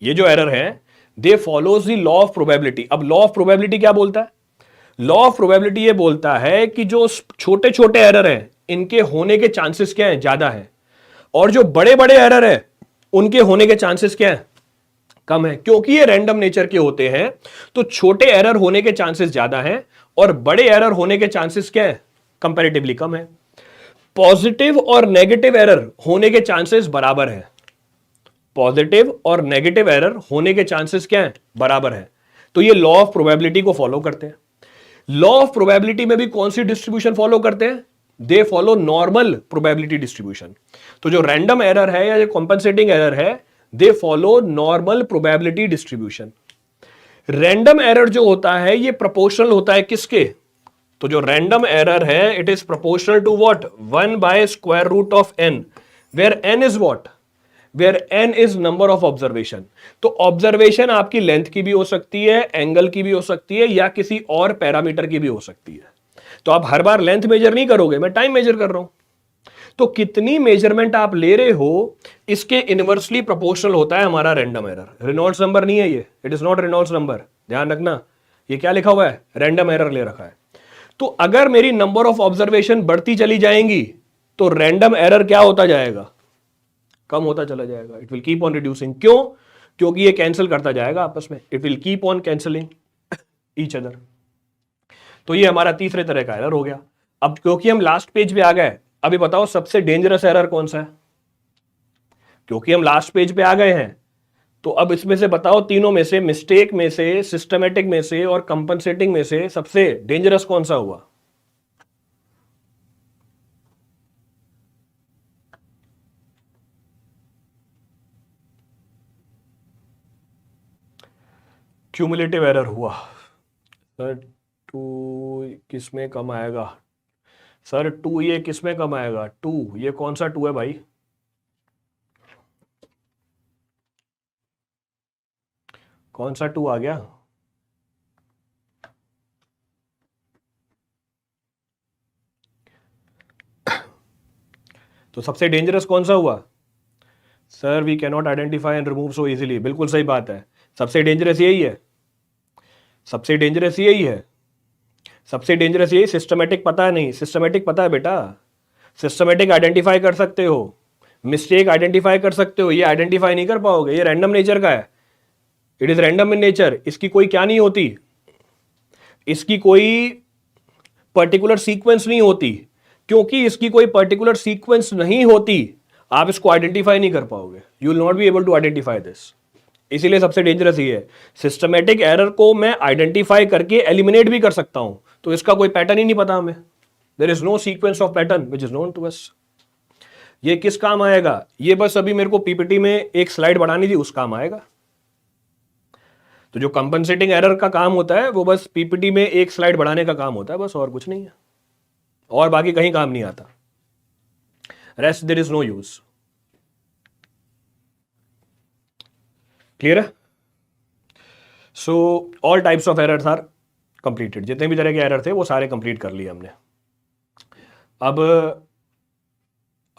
ये जो एरर है they follows the law of probability. अब लॉ ऑफ प्रोबेबिलिटी क्या बोलता है? लॉ ऑफ प्रोबेबिलिटी ये बोलता है कि जो छोटे छोटे एरर हैं इनके होने के चांसेस क्या है? ज्यादा है. और जो बड़े बड़े एरर है उनके होने के चांसेस क्या है? कम है. क्योंकि ये रैंडम नेचर के होते हैं तो छोटे एरर होने के चांसेस ज्यादा हैं और बड़े एरर होने के चांसेस क्या है? कंपैरेटिवली कम है. पॉजिटिव और नेगेटिव एरर होने के चांसेस बराबर है. पॉजिटिव और नेगेटिव एरर होने के चांसेस क्या है? बराबर है. तो ये लॉ ऑफ प्रोबेबिलिटी को फॉलो करते हैं. लॉ ऑफ प्रोबेबिलिटी में भी कौन सी डिस्ट्रीब्यूशन फॉलो करते हैं? They follow normal probability distribution. तो जो रैंडम एरर है या जो कंपनसेटिंग एरर है they follow normal probability distribution. Random error जो होता है ये प्रोपोर्शनल होता है किसके? तो जो रैंडम एरर है it is proportional to what? 1 by square root of n, where n is what? Where n is number of observation. तो ऑब्जर्वेशन आपकी लेंथ की भी हो सकती है, एंगल की भी हो सकती है, या किसी और पैरामीटर की भी हो सकती है. तो आप हर बार लेंथ मेजर नहीं करोगे, मैं टाइम मेजर कर रहा हूं. तो कितनी मेजरमेंट आप ले रहे हो इसके इनवर्सली प्रोपोर्शनल होता है हमारा रैंडम एरर. रेनॉल्ड्स नंबर नहीं है ये, it is not Reynolds number. ध्यान रखना, ये क्या लिखा हुआ है? रैंडम एरर ले रखा है. तो अगर मेरी नंबर ऑफ ऑब्जर्वेशन बढ़ती चली जाएंगी तो रैंडम एरर क्या होता जाएगा? कम होता चला जाएगा. It will keep on reducing. क्यों? क्योंकि ये कैंसिल करता जाएगा आपस में. It will keep on cancelling each other. तो ये हमारा तीसरे तरह का एरर हो गया. अब क्योंकि हम लास्ट पेज पे आ गए, अभी बताओ सबसे डेंजरस एरर कौन सा है? क्योंकि हम लास्ट पेज पे आ गए हैं तो अब इसमें से बताओ, तीनों में से, मिस्टेक में से, सिस्टमेटिक में से और कंपनसेटिंग में से सबसे डेंजरस कौन सा हुआ? क्यूमुलेटिव एरर हुआ. सर 2 किसमें कम आएगा? सर 2 ये किसमें कम आएगा? 2 ये कौन सा 2 है भाई? कौन सा 2 आ गया? तो सबसे डेंजरस कौन सा हुआ? Sir we cannot identify and remove so easily. बिल्कुल सही बात है. सबसे डेंजरस यही है. सबसे डेंजरस यही है. सबसे डेंजरस यही. सिस्टमेटिक पता है? नहीं, सिस्टमेटिक पता है बेटा. सिस्टमेटिक आइडेंटिफाई कर सकते हो, मिस्टेक आइडेंटिफाई कर सकते हो, ये आइडेंटिफाई नहीं कर पाओगे. ये रैंडम नेचर का है. It is random in nature. इसकी कोई क्या नहीं होती? इसकी कोई पर्टिकुलर सीक्वेंस नहीं होती. क्योंकि इसकी कोई पर्टिकुलर सीक्वेंस नहीं होती आप इसको आइडेंटिफाई नहीं कर पाओगे. You will not be able to identify this. इसीलिए सबसे डेंजरस ये है. सिस्टमेटिक एरर को मैं आइडेंटिफाई करके एलिमिनेट भी कर सकता हूं, तो इसका कोई पैटर्न ही नहीं पता हमें. There is no sequence of pattern which is known to us. ये किस काम आएगा? ये बस अभी मेरे को पीपीटी में एक स्लाइड बढ़ानी थी, उस काम आएगा. तो जो कंपनसेटिंग एरर का काम होता है वो बस पीपीटी में एक स्लाइड बढ़ाने का काम होता है, बस, और कुछ नहीं है, और बाकी कहीं काम नहीं आता। Rest there is no use. Clear है? So all types of errors are completed. जितने भी तरह के एरर थे वो सारे कंप्लीट कर लिए हमने। अब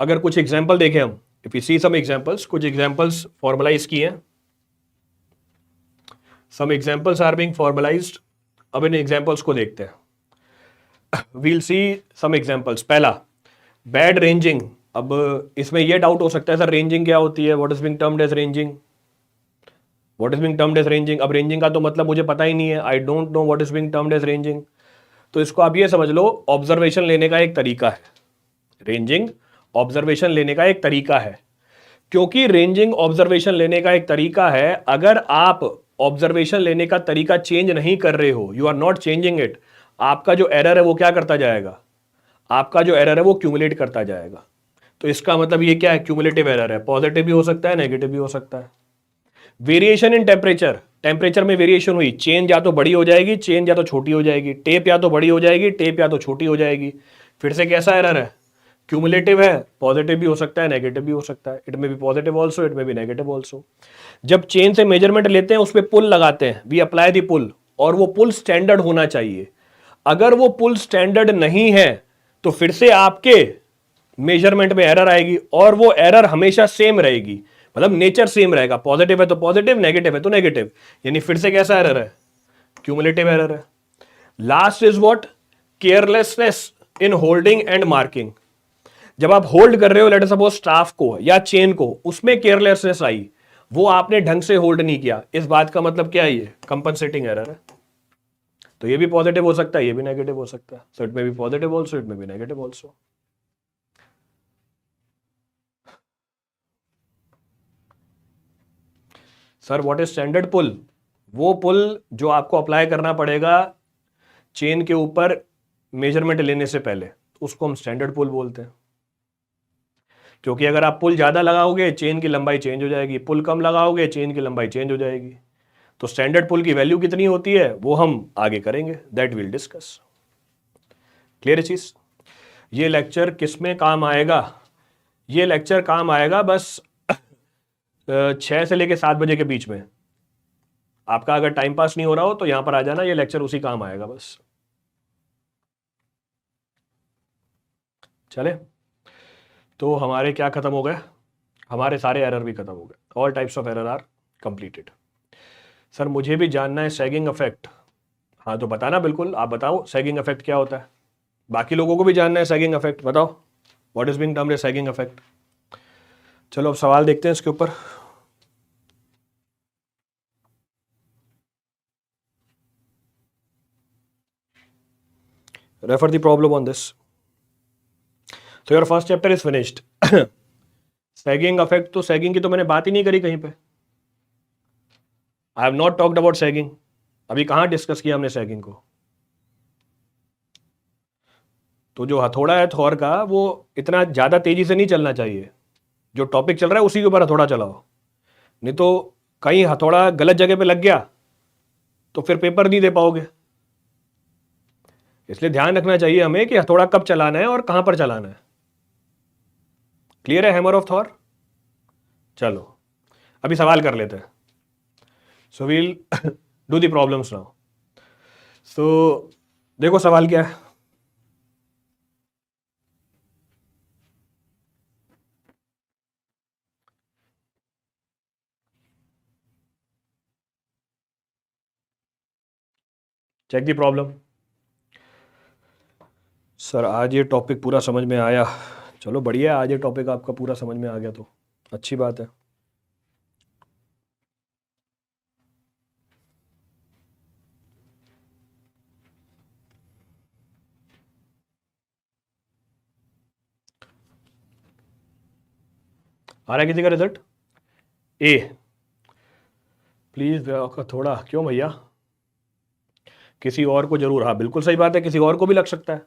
अगर कुछ एग्जाम्पल देखें हम, if you see some examples, कुछ एग्जाम्पल्स फॉर्मलाइज किए हैं, some examples are being formalised. अब इन एग्जाम्पल्स को देखते हैं। We'll see some examples. पहला, बैड रेंजिंग। अब इसमें यह डाउट हो सकता है सर रेंजिंग क्या होती है, what is being termed as ranging, what is being termed as ranging. अब रेंजिंग का तो मतलब मुझे पता ही नहीं है, I don't know what is being termed as ranging. तो इसको आप ये समझ लो, ऑब्जर्वेशन लेने का एक तरीका है। रेंजिंग ऑब्जर्वेशन लेने का एक तरीका है। क्योंकि रेंजिंग ऑब्जर्वेशन लेने का एक तरीका है, अगर आप ऑब्जर्वेशन लेने का तरीका चेंज नहीं कर रहे हो, you are not changing it, आपका जो एरर है वो क्या करता जाएगा, आपका जो एरर है वो क्यूमुलेट करता जाएगा। तो इसका मतलब ये क्या है, क्यूमुलेटिव एरर है। पॉजिटिव भी हो सकता है, नेगेटिव भी हो सकता है। वेरिएशन इन टेम्परेचर, टेम्परेचर में वेरिएशन हुई, चेंज या तो बड़ी हो जाएगी, चेंज या तो छोटी हो जाएगी, टेप या तो बड़ी हो जाएगी, टेप या तो छोटी हो जाएगी। फिर से कैसा एरर है, क्यूमुलेटिव है, पॉजिटिव भी हो सकता है, नेगेटिव भी हो सकता है। It may be positive also, it may be negative also. जब चेन से मेजरमेंट लेते हैं, उस पर पुल लगाते हैं, वी अप्लाई दी पुल, और वो पुल स्टैंडर्ड होना चाहिए। अगर वो पुल स्टैंडर्ड नहीं है तो फिर से आपके मेजरमेंट में एरर आएगी, और वो एरर हमेशा सेम रहेगी, मतलब नेचर सेम रहेगा। पॉजिटिव है तो पॉजिटिव, नेगेटिव है तो नेगेटिव, यानी फिर से कैसा एरर है, क्यूमुलेटिव एरर है। Last is what, carelessness in holding and marking. जब आप होल्ड कर रहे हो, लेट सपोज स्टाफ को या चेन को, उसमें केयरलेसनेस आई, वो आपने ढंग से होल्ड नहीं किया, इस बात का मतलब क्या है, ये कंपनसेटिंग एरर है। तो ये भी पॉजिटिव हो सकता है, ये भी नेगेटिव हो सकता है। So it may be positive also, it may be negative also. Sir what is standard pool, वो पुल जो आपको अप्लाई करना पड़ेगा चेन के ऊपर मेजरमेंट लेने से पहले, उसको हम स्टैंडर्ड पुल बोलते हैं। क्योंकि अगर आप पुल ज़्यादा लगाओगे, चेन की लंबाई चेंज हो जाएगी, पुल कम लगाओगे, चेन की लंबाई चेंज हो जाएगी। तो स्टैंडर्ड पुल की वैल्यू कितनी होती है वो हम आगे करेंगे, दैट विल डिस्कस। क्लियर है चीज़? ये लेक्चर किस में काम आएगा, ये लेक्चर काम आएगा बस 6 से लेके 7 बजे के बीच में। आपका अगर टाइम पास नहीं हो रहा हो तो यहां पर आ जाना, ये लेक्चर उसी काम आएगा बस। चले, तो हमारे क्या खत्म हो गए, हमारे सारे एरर भी खत्म हो गए। All types of error are completed. Sir मुझे भी जानना है सैगिंग इफेक्ट। हाँ तो बताना, बिल्कुल आप बताओ सैगिंग इफेक्ट क्या होता है। बाकी लोगों को भी जानना है सैगिंग इफेक्ट, बताओ what is being termed as sagging effect. चलो अब सवाल देखते हैं इसके ऊपर। Refer the problem on this. So your first chapter is finished. Sagging affect, तो सैगिंग की तो मैंने बात ही नहीं करी कहीं पे। I have not talked about sagging. अभी कहाँ डिस्कस किया हमने सैगिंग को। तो जो हथौड़ा है थॉर का, वो इतना ज़्यादा तेजी से नहीं चलना चाहिए। जो टॉपिक चल रहा है उसी के ऊपर हथौड़ा चलाओ, नहीं तो कहीं हथौड़ा गलत जगह पे लग गया तो फिर पेपर नहीं दे पाओगे। इसलिए ध्यान रखना चाहिए हमें कि हथौड़ा कब चलाना है और कहां पर चलाना है। क्लियर है हैमर ऑफ थॉर? चलो अभी सवाल कर लेते हैं। So we'll do the problems now. So देखो सवाल क्या है। Check the problem. सर आज ये टॉपिक पूरा समझ में आया। चलो बढ़िया, आज ये टॉपिक आपका पूरा समझ में आ गया तो अच्छी बात है। आ रहा है किसी का रिजल्ट? ए प्लीज थोड़ा, क्यों भैया? किसी और को जरूर, हाँ बिल्कुल सही बात है, किसी और को भी लग सकता है।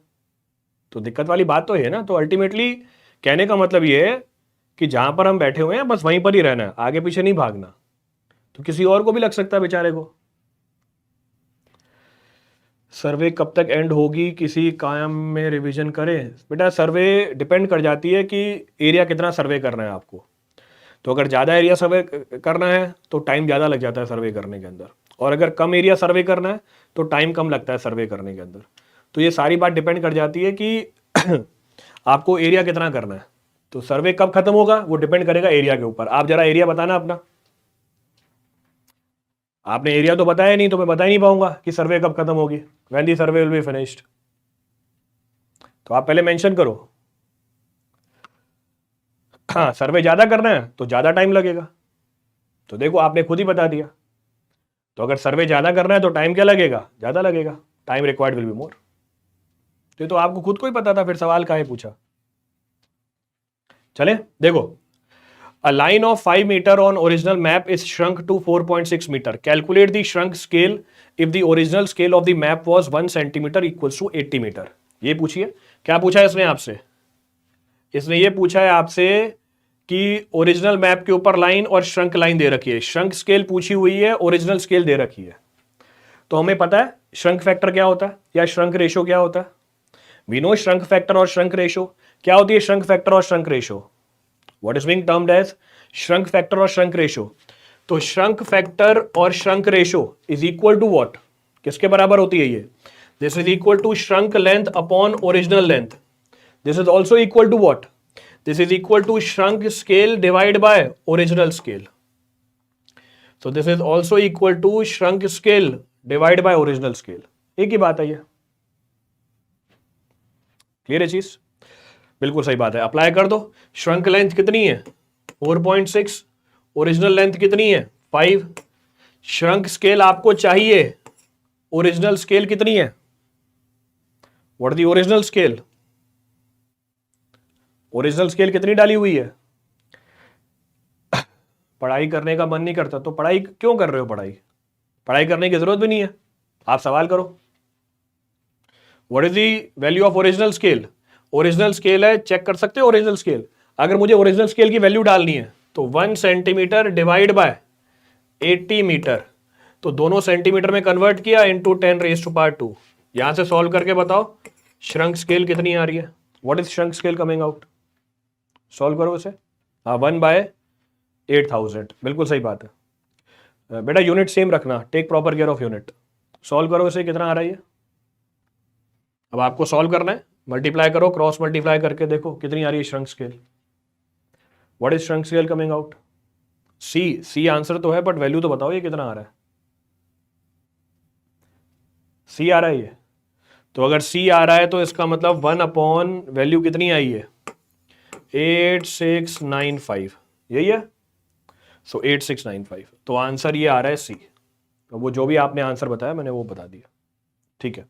तो दिक्कत वाली बात तो है ना। तो अल्टीमेटली कहने का मतलब ये है कि जहां पर हम बैठे हुए हैं बस वहीं पर ही रहना है, आगे पीछे नहीं भागना। तो किसी और को भी लग सकता है बेचारे को। सर्वे कब तक एंड होगी, किसी काम में रिवीजन करें? बेटा सर्वे डिपेंड कर जाती है कि एरिया कितना सर्वे करना है आपको। तो अगर ज़्यादा एरिया सर्वे करना है तो टाइम ज़्यादा लग जाता है सर्वे करने के अंदर, और अगर कम एरिया सर्वे करना है तो टाइम कम लगता है सर्वे करने के अंदर। तो ये सारी बात डिपेंड कर जाती है कि आपको एरिया कितना करना है। तो सर्वे कब खत्म होगा वो डिपेंड करेगा एरिया के ऊपर। आप जरा एरिया बताना अपना। आपने एरिया तो बताया नहीं, तो मैं बता ही नहीं पाऊंगा कि सर्वे कब खत्म होगी। When the survey will be finished. तो आप पहले मेंशन करो। हाँ, सर्वे ज्यादा करना है तो ज्यादा टाइम लगेगा। तो देखो आपने खुद ही बता दिया। तो अगर सर्वे ज्यादा करना है तो टाइम क्या लगेगा? ज्यादा लगेगा। Time required will be more. तो आपको खुद को ही पता था, फिर सवाल काहे पूछा? चले देखो, a line of 5 meter on original map is shrunk to 4.6 meter. Calculate the shrunk scale if the original scale of the map was 1 centimeter equals to 80 meter. ये पूछिए क्या पूछा है इसने आपसे। इसने ये पूछा है आपसे कि ओरिजिनल मैप के ऊपर लाइन और श्रंक लाइन दे रखी है, श्रंक स्केल पूछी हुई है, ओरिजिनल स्केल दे रखी है। तो हमें पता है श्रंक फैक्टर क्या होता है या श्रंक रेशो क्या होता है। वी नो श्रंक फैक्टर और श्रंक रेशो। क्या होती है श्रंक फैक्टर और shrunk ratio? What is being termed as shrunk factor और श्रंक रेशो। तो श्रंक फैक्टर और shrunk ratio is equal to what? किसके बराबर होती है ये? This is equal to shrunk length upon original length. This is also equal to what? This is equal to shrunk scale divided by original scale. So this is also equal to shrunk scale divided by original scale. एक ही बात है ये। Clear है चीज? बिल्कुल सही बात है। अप्लाई कर दो। श्रंक लेंथ कितनी है? 4.6। ओरिजिनल लेंथ कितनी है? 5। श्रंक स्केल आपको चाहिए, ओरिजिनल स्केल कितनी है? What is the original scale? Original scale कितनी डाली हुई है? पढ़ाई करने का मन नहीं करता तो पढ़ाई क्यों कर रहे हो? पढ़ाई पढ़ाई करने की जरूरत भी नहीं है। आप सवाल करो। What is the value of original scale? Original scale है, चेक कर सकते हो ओरिजिनल स्केल। अगर मुझे ओरिजिनल स्केल की वैल्यू डालनी है तो 1 सेंटीमीटर डिवाइड बाय 80 मीटर। तो दोनों सेंटीमीटर में कन्वर्ट किया इंटू 10⁻²। यहां से सॉल्व करके बताओ श्रंक स्केल कितनी आ रही है। What is shrunk scale coming out? Solve करो इसे। हाँ, 1/8000। बिल्कुल सही बात है। बेटा यूनिट सेम रखना, take proper care of unit. Solve करो इसे, कितना आ रहा है ये? अब आपको सॉल्व करना है, मल्टीप्लाई करो, क्रॉस मल्टीप्लाई करके देखो कितनी आ रही है shrunk scale. What is shrunk scale coming out? C answer तो है, बट वैल्यू तो बताओ ये कितना आ रहा है। सी आ रहा है ये। तो अगर सी आ रहा है तो इसका मतलब 1 अपॉन वैल्यू कितनी आई है? 8695। यही है। सो 8695। तो आंसर ये आ रहा है सी। तो वो जो भी आपने आंसर बताया मैंने वो बता दिया। ठीक है,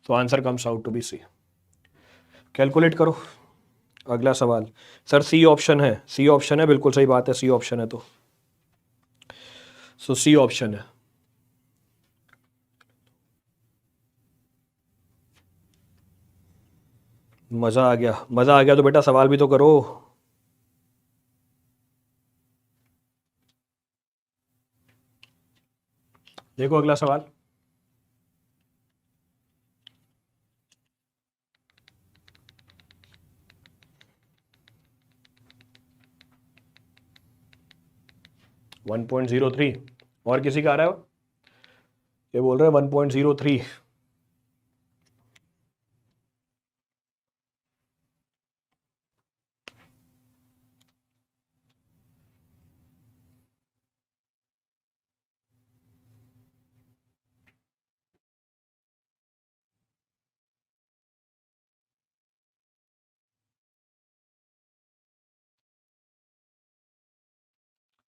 तो answer comes out to be C. Calculate करो। अगला सवाल। सर सी ऑप्शन है, सी ऑप्शन है, बिल्कुल सही बात है, सी ऑप्शन है। तो सो सी ऑप्शन है। मजा आ गया, मजा आ गया तो बेटा सवाल भी तो करो। देखो अगला सवाल। वन 1.03। और किसी का आ रहा है? ये बोल रहे हैं 1.03।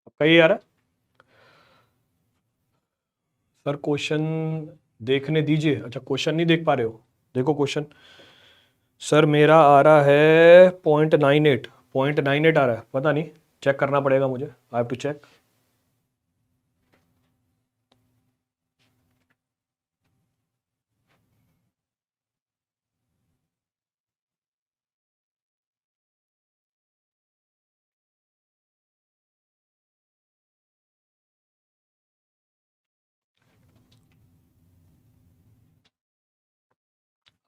आपका ये आ रहा है? सर क्वेश्चन देखने दीजिए। अच्छा, क्वेश्चन नहीं देख पा रहे हो? देखो क्वेश्चन। सर मेरा आ रहा है 0.98। 0.98 आ रहा है, पता नहीं, चेक करना पड़ेगा मुझे। I have to check.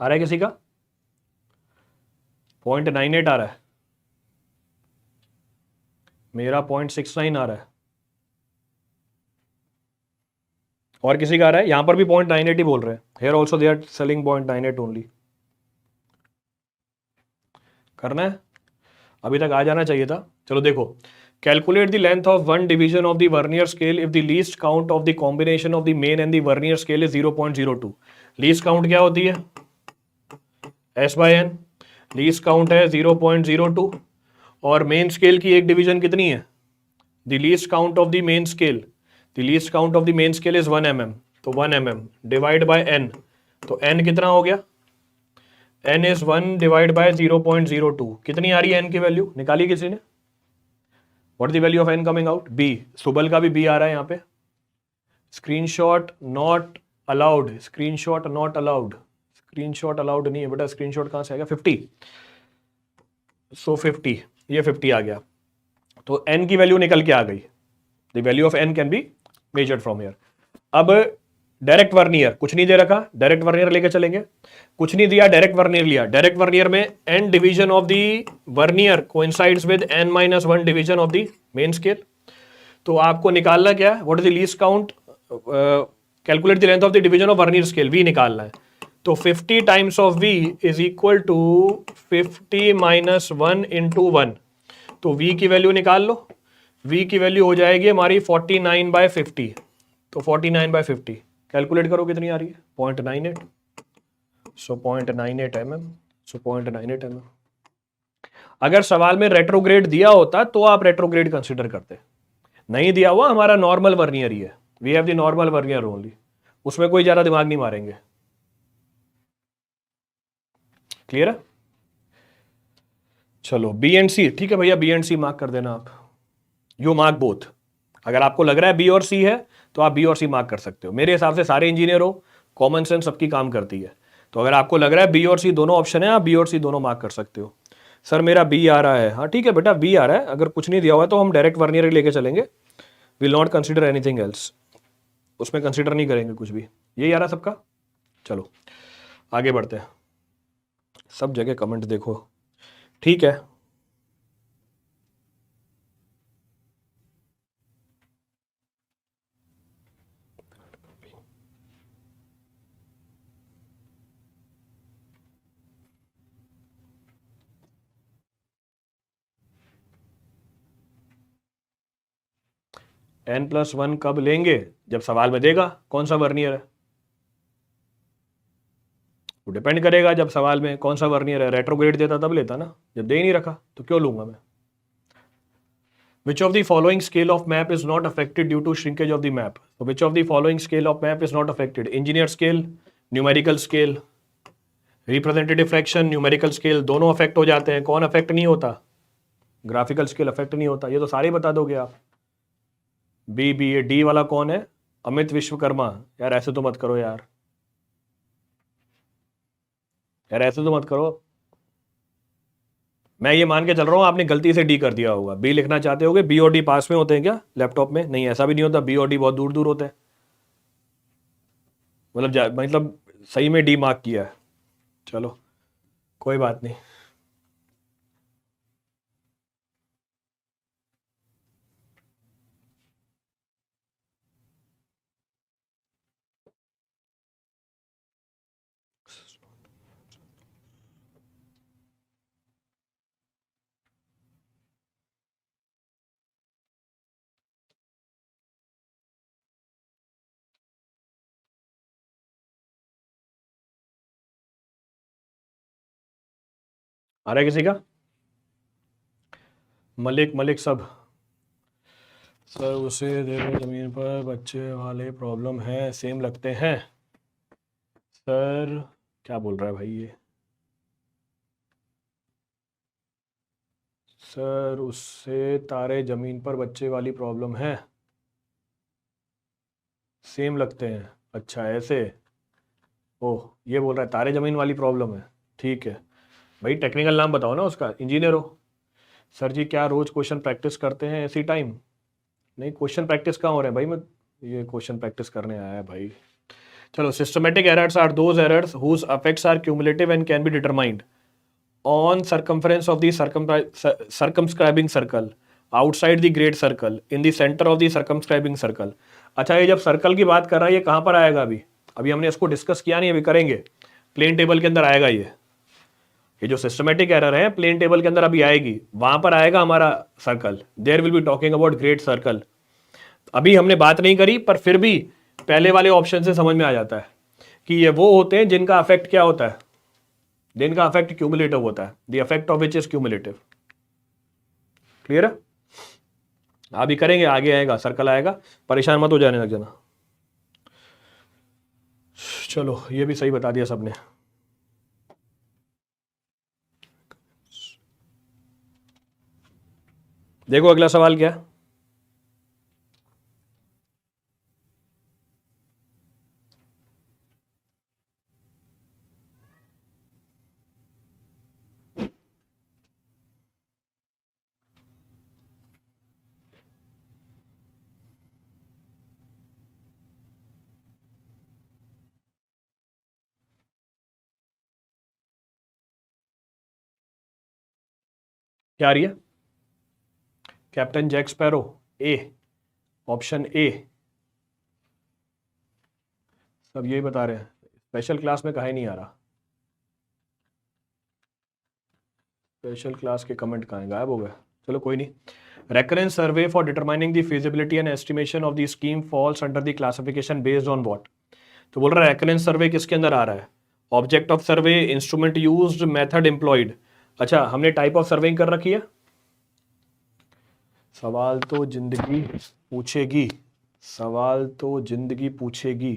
आ रहा है किसी का? 0.98 आ रहा है, मेरा 0.69 आ रहा है, और किसी का आ रहा है? यहां पर भी 0.98 ही बोल रहे हैं। Here also they are selling 0.98 only. करना है? अभी तक आ जाना चाहिए था। चलो देखो, calculate the length of one division of the vernier scale if the least count of the combination of the main and the vernier scale is 0.02। Least count क्या होती है? S/N। लीस्ट काउंट है 0.02, और मेन स्केल की एक division कितनी है? The least count of the main scale, the least count of the main scale is 1 mm, तो 1 mm डिवाइड बाय n, तो n कितना हो गया? n is 1 divide by 0.02। कितनी आ रही है n की वैल्यू? निकाली किसी ने? What the value of n coming out? b। Subal का भी b आ रहा है यहाँ पे। Screenshot not allowed, screenshot not allowed, screenshot allowed नहीं है बेटा। स्क्रीनशॉट कहां से आ गया? 50, सो 50, ये 50 आ गया, तो n की वैल्यू निकल के आ गई। The value of n can be measured from here. अब डायरेक्ट वर्नियर कुछ नहीं दे रखा, डायरेक्ट वर्नियर लेके चलेंगे। कुछ नहीं दिया, डायरेक्ट वर्नियर लिया। डायरेक्ट वर्नियर में n division of the vernier coincides with n-1 division of the main scale. तो आपको निकालना क्या है? What is the least count, calculate the length of the division of vernier scale, v निकालना है। तो 50 times of v is equal to 50 minus 1 into 1, तो v की वैल्यू निकाल लो। v की वैल्यू हो जाएगी हमारी 49/50, तो 49/50 कैलकुलेट करो कितनी आ रही है? 0.98, सो 0.98 mm, सो 0.98 mm। अगर सवाल में रेट्रोग्रेड दिया होता तो आप रेट्रोग्रेड कंसिडर करते, नहीं दिया हुआ, हमारा नॉर्मल वर्नियर ही है, we have the normal vernier only, उसमें कोई ज्यादा दिमाग नहीं मारेंगे। क्लियर है? चलो बी एंड सी, ठीक है भैया, बी एंड सी मार्क कर देना आप। You mark both. अगर आपको लग रहा है बी और सी है तो आप बी और सी मार्क कर सकते हो। मेरे हिसाब से सारे इंजीनियर हो, कॉमन सेंस सबकी काम करती है, तो अगर आपको लग रहा है बी और सी दोनों ऑप्शन है, आप बी और सी दोनों मार्क कर सकते हो। सर मेरा बी आ रहा है, हाँ ठीक है बेटा, बी आ रहा है। अगर कुछ नहीं दिया हुआ है तो हम डायरेक्ट वर्नियर ही लेके चलेंगे, will not consider anything else, उसमें कंसिडर नहीं करेंगे कुछ भी। यही आ रहा सबका? चलो आगे बढ़ते हैं। सब जगह कमेंट देखो, ठीक है। n+1 कब लेंगे? जब सवाल में देगा कौन सा वर्नियर है, वो डिपेंड करेगा। जब सवाल में कौन सा वर्नियर है, रेट्रोग्रेड देता तब लेता ना, जब दे ही नहीं रखा तो क्यों लूंगा मैं। Which of the following scale of map is not affected due to shrinkage of the map? So which of the following scale of map is not affected? Engineer scale, numerical scale, representative fraction, numerical scale, दोनों affect हो जाते हैं। कौन affect नहीं होता? Graphical scale affect नहीं होता। ये तो सारे बता दोगे आप। बी ये डी वाला कौन है? अमित विश्वकर्मा। यार ऐसे तो मत करो यार, यार ऐसे तो मत करो। मैं ये मान के चल रहा हूँ आपने गलती से डी कर दिया होगा। बी लिखना चाहते होगे, बी और डी पास में होते हैं क्या लैपटॉप में? नहीं, ऐसा भी नहीं होता, बी और डी बहुत दूर दूर होते हैं। मतलब सही में डी मार्क किया है। चलो कोई बात नहीं। आ रहा है किसी का? मलिक मलिक सब। सर उसे देखो जमीन पर बच्चे वाले प्रॉब्लम है, सेम लगते हैं। सर क्या बोल रहा है भाई ये? सर उससे तारे जमीन पर बच्चे वाली प्रॉब्लम है, सेम लगते हैं। अच्छा ऐसे, ओह ये बोल रहा है तारे जमीन वाली प्रॉब्लम है। ठीक है भाई, टेक्निकल नाम बताओ ना उसका, इंजीनियर हो। सर जी क्या रोज क्वेश्चन प्रैक्टिस करते हैं इसी टाइम? नहीं, क्वेश्चन प्रैक्टिस कहाँ हो रहे हैं भाई? मैं ये क्वेश्चन प्रैक्टिस करने आया है भाई। चलो, systematic errors are those errors whose affects are cumulative and can be determined on circumference of the circumscribing circle, outside the great circle, in the center of the circumscribing circle. अच्छा, ये जब circle की बात कर रहा है, ये कहाँ पर आएगा? अभी अभी हमने इसको डिस्कस किया नहीं, अभी करेंगे। प्लेन टेबल के अंदर आएगा ये जो सिस्टमेटिक एरर है प्लेन टेबल के अंदर अभी आएगी, वहां पर आएगा हमारा circle. There will be talking about great circle. अभी हमने बात नहीं करी, पर फिर भी पहले वाले ऑप्शन से समझ में आ जाता है कि ये वो होते हैं जिनका अफेक्ट क्या होता है, जिनका अफेक्ट क्यूमुलेटिव होता है, the effect of which is cumulative. Clear है? अभी करेंगे, आगे आएगा, सर्कल आएगा, परेशान मत हो जाने लग जाना। चलो, ये भी सही बता दिया सबने। देखो अगला सवाल क्या है। क्या आ रही है? Captain Jack Sparrow, A, option A. सब यही बता रहे हैं, स्पेशल क्लास में कहा ही नहीं आ रहा। स्पेशल क्लास के कमेंट कहाँ हैं? गायब हो गए। चलो कोई नहीं। Recurrence survey for determining the feasibility and estimation of the scheme falls under the classification based on what? तो बोल रहा है रेकरेंस सर्वे किसके अंदर आ रहा है? Object of survey, instrument used, method employed. अच्छा, हमने टाइप ऑफ सर्वेइंग कर रखी है। सवाल तो जिंदगी पूछेगी, सवाल तो जिंदगी पूछेगी।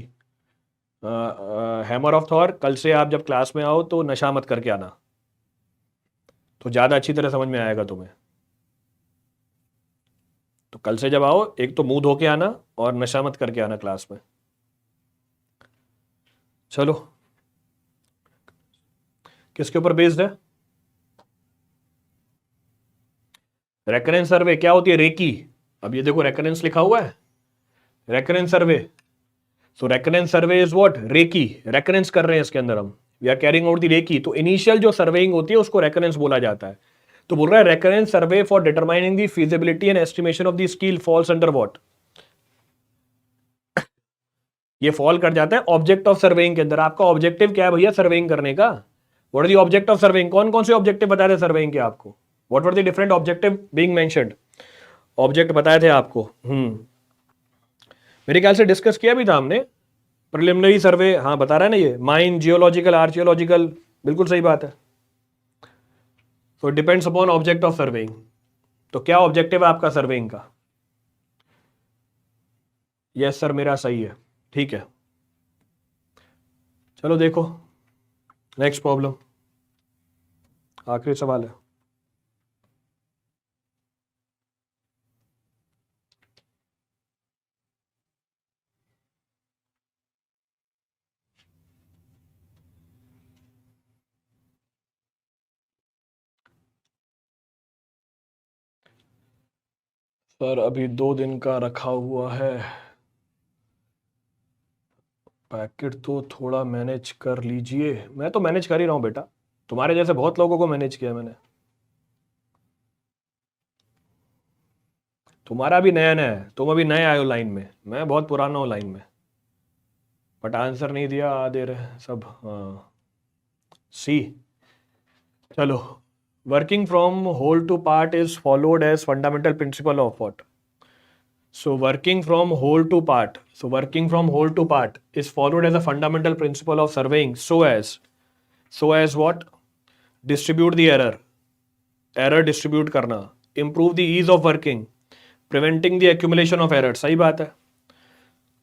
हैमर ऑफ थॉर, कल से आप जब क्लास में आओ तो नशा मत करके आना, तो ज़्यादा अच्छी तरह समझ में आएगा तुम्हें। तो कल से जब आओ, एक तो मुंह धो के आना और नशा मत करके आना क्लास में। चलो, किसके ऊपर बेस्ड है? रेकरेंस सर्वे क्या होती है? रेकी। अब ये देखो रेकरेंस लिखा हुआ है, रेकरेंस सर्वे। सो reconnaissance survey is what? Recce. Reconnaissance कर रहे हैं इसके अंदर हम, we are carrying out the recce. तो इनिशियल जो सर्वेइंग होती है उसको रेकरेंस बोला जाता है। तो बोल रहा है reconnaissance survey for determining the feasibility and estimation of the skill falls under what? ये फॉल कर जाता है ऑब्जेक्ट ऑफ सर्वेइंग के अंदर। आपका ऑब्जेक्टिव क्या है भैया सर्वेइंग करने का? What are the object of surveying? कौन कौन से ऑब्जेक्टिव बताए थे सर्वेइंग के आपको? What were the different objective being mentioned? Object बताए थे आपको। मेरे ख्याल से डिस्कस किया भी था हमने। प्रिलिमिनरी सर्वे, हाँ बता रहा है ना ये, माइन, जियोलॉजिकल, आर्कियोलॉजिकल, बिल्कुल सही बात है। तो depends upon object of surveying. तो क्या ऑब्जेक्टिव है आपका सर्वेइंग का? यस सर, मेरा सही है, ठीक है। चलो देखो नेक्स्ट प्रॉब्लम, आखिरी सवाल है। सर अभी 2 दिन का रखा हुआ है, पैकेट तो थोड़ा मैनेज कर लीजिए। मैं तो मैनेज कर ही रहा हूँ बेटा, तुम्हारे जैसे बहुत लोगों को मैनेज किया मैंने। तुम्हारा भी नया नया है, तुम अभी नए आए हो लाइन में, मैं बहुत पुराना हूँ लाइन में। बट आंसर नहीं दिया, आ दे रहे सब। हाँ, सी। चलो, working from whole to part is followed as fundamental principle of what? So working from whole to part. So working from whole to part is followed as a fundamental principle of surveying. So as what? Distribute the error. Error distribute करना. Improve the ease of working. Preventing the accumulation of error. सही बात है.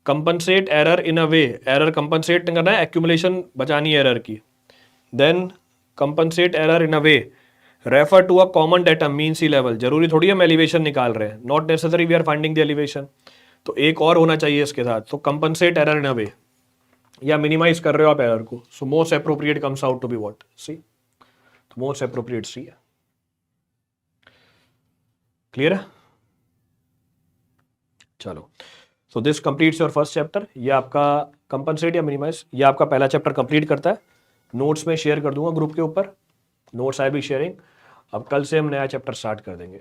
Compensate error in a way. Error compensate करना है, accumulation बचानी है error की. Then compensate error in a way. Refer to a common data mean sea level. जरूरी थोड़ी हम एलिवेशन निकाल रहे हैं, not necessary we are finding the elevation. तो एक और होना चाहिए इसके साथ। तो कंपनसेट एरर इन अ वे, या मिनिमाइज कर रहे हो आप एरर को। So most appropriate comes out to be what? C. तो मोस्ट अप्रोप्रिएट सी है। क्लियर है? चलो, so this completes your first chapter. ये आपका कंपनसेट या मिनिमाइज, ये आपका पहला चैप्टर कंप्लीट करता है। नोट्स में शेयर कर दूंगा ग्रुप के ऊपर, नोट्स आई बी शेयरिंग। अब कल से हम नया चैप्टर स्टार्ट कर देंगे।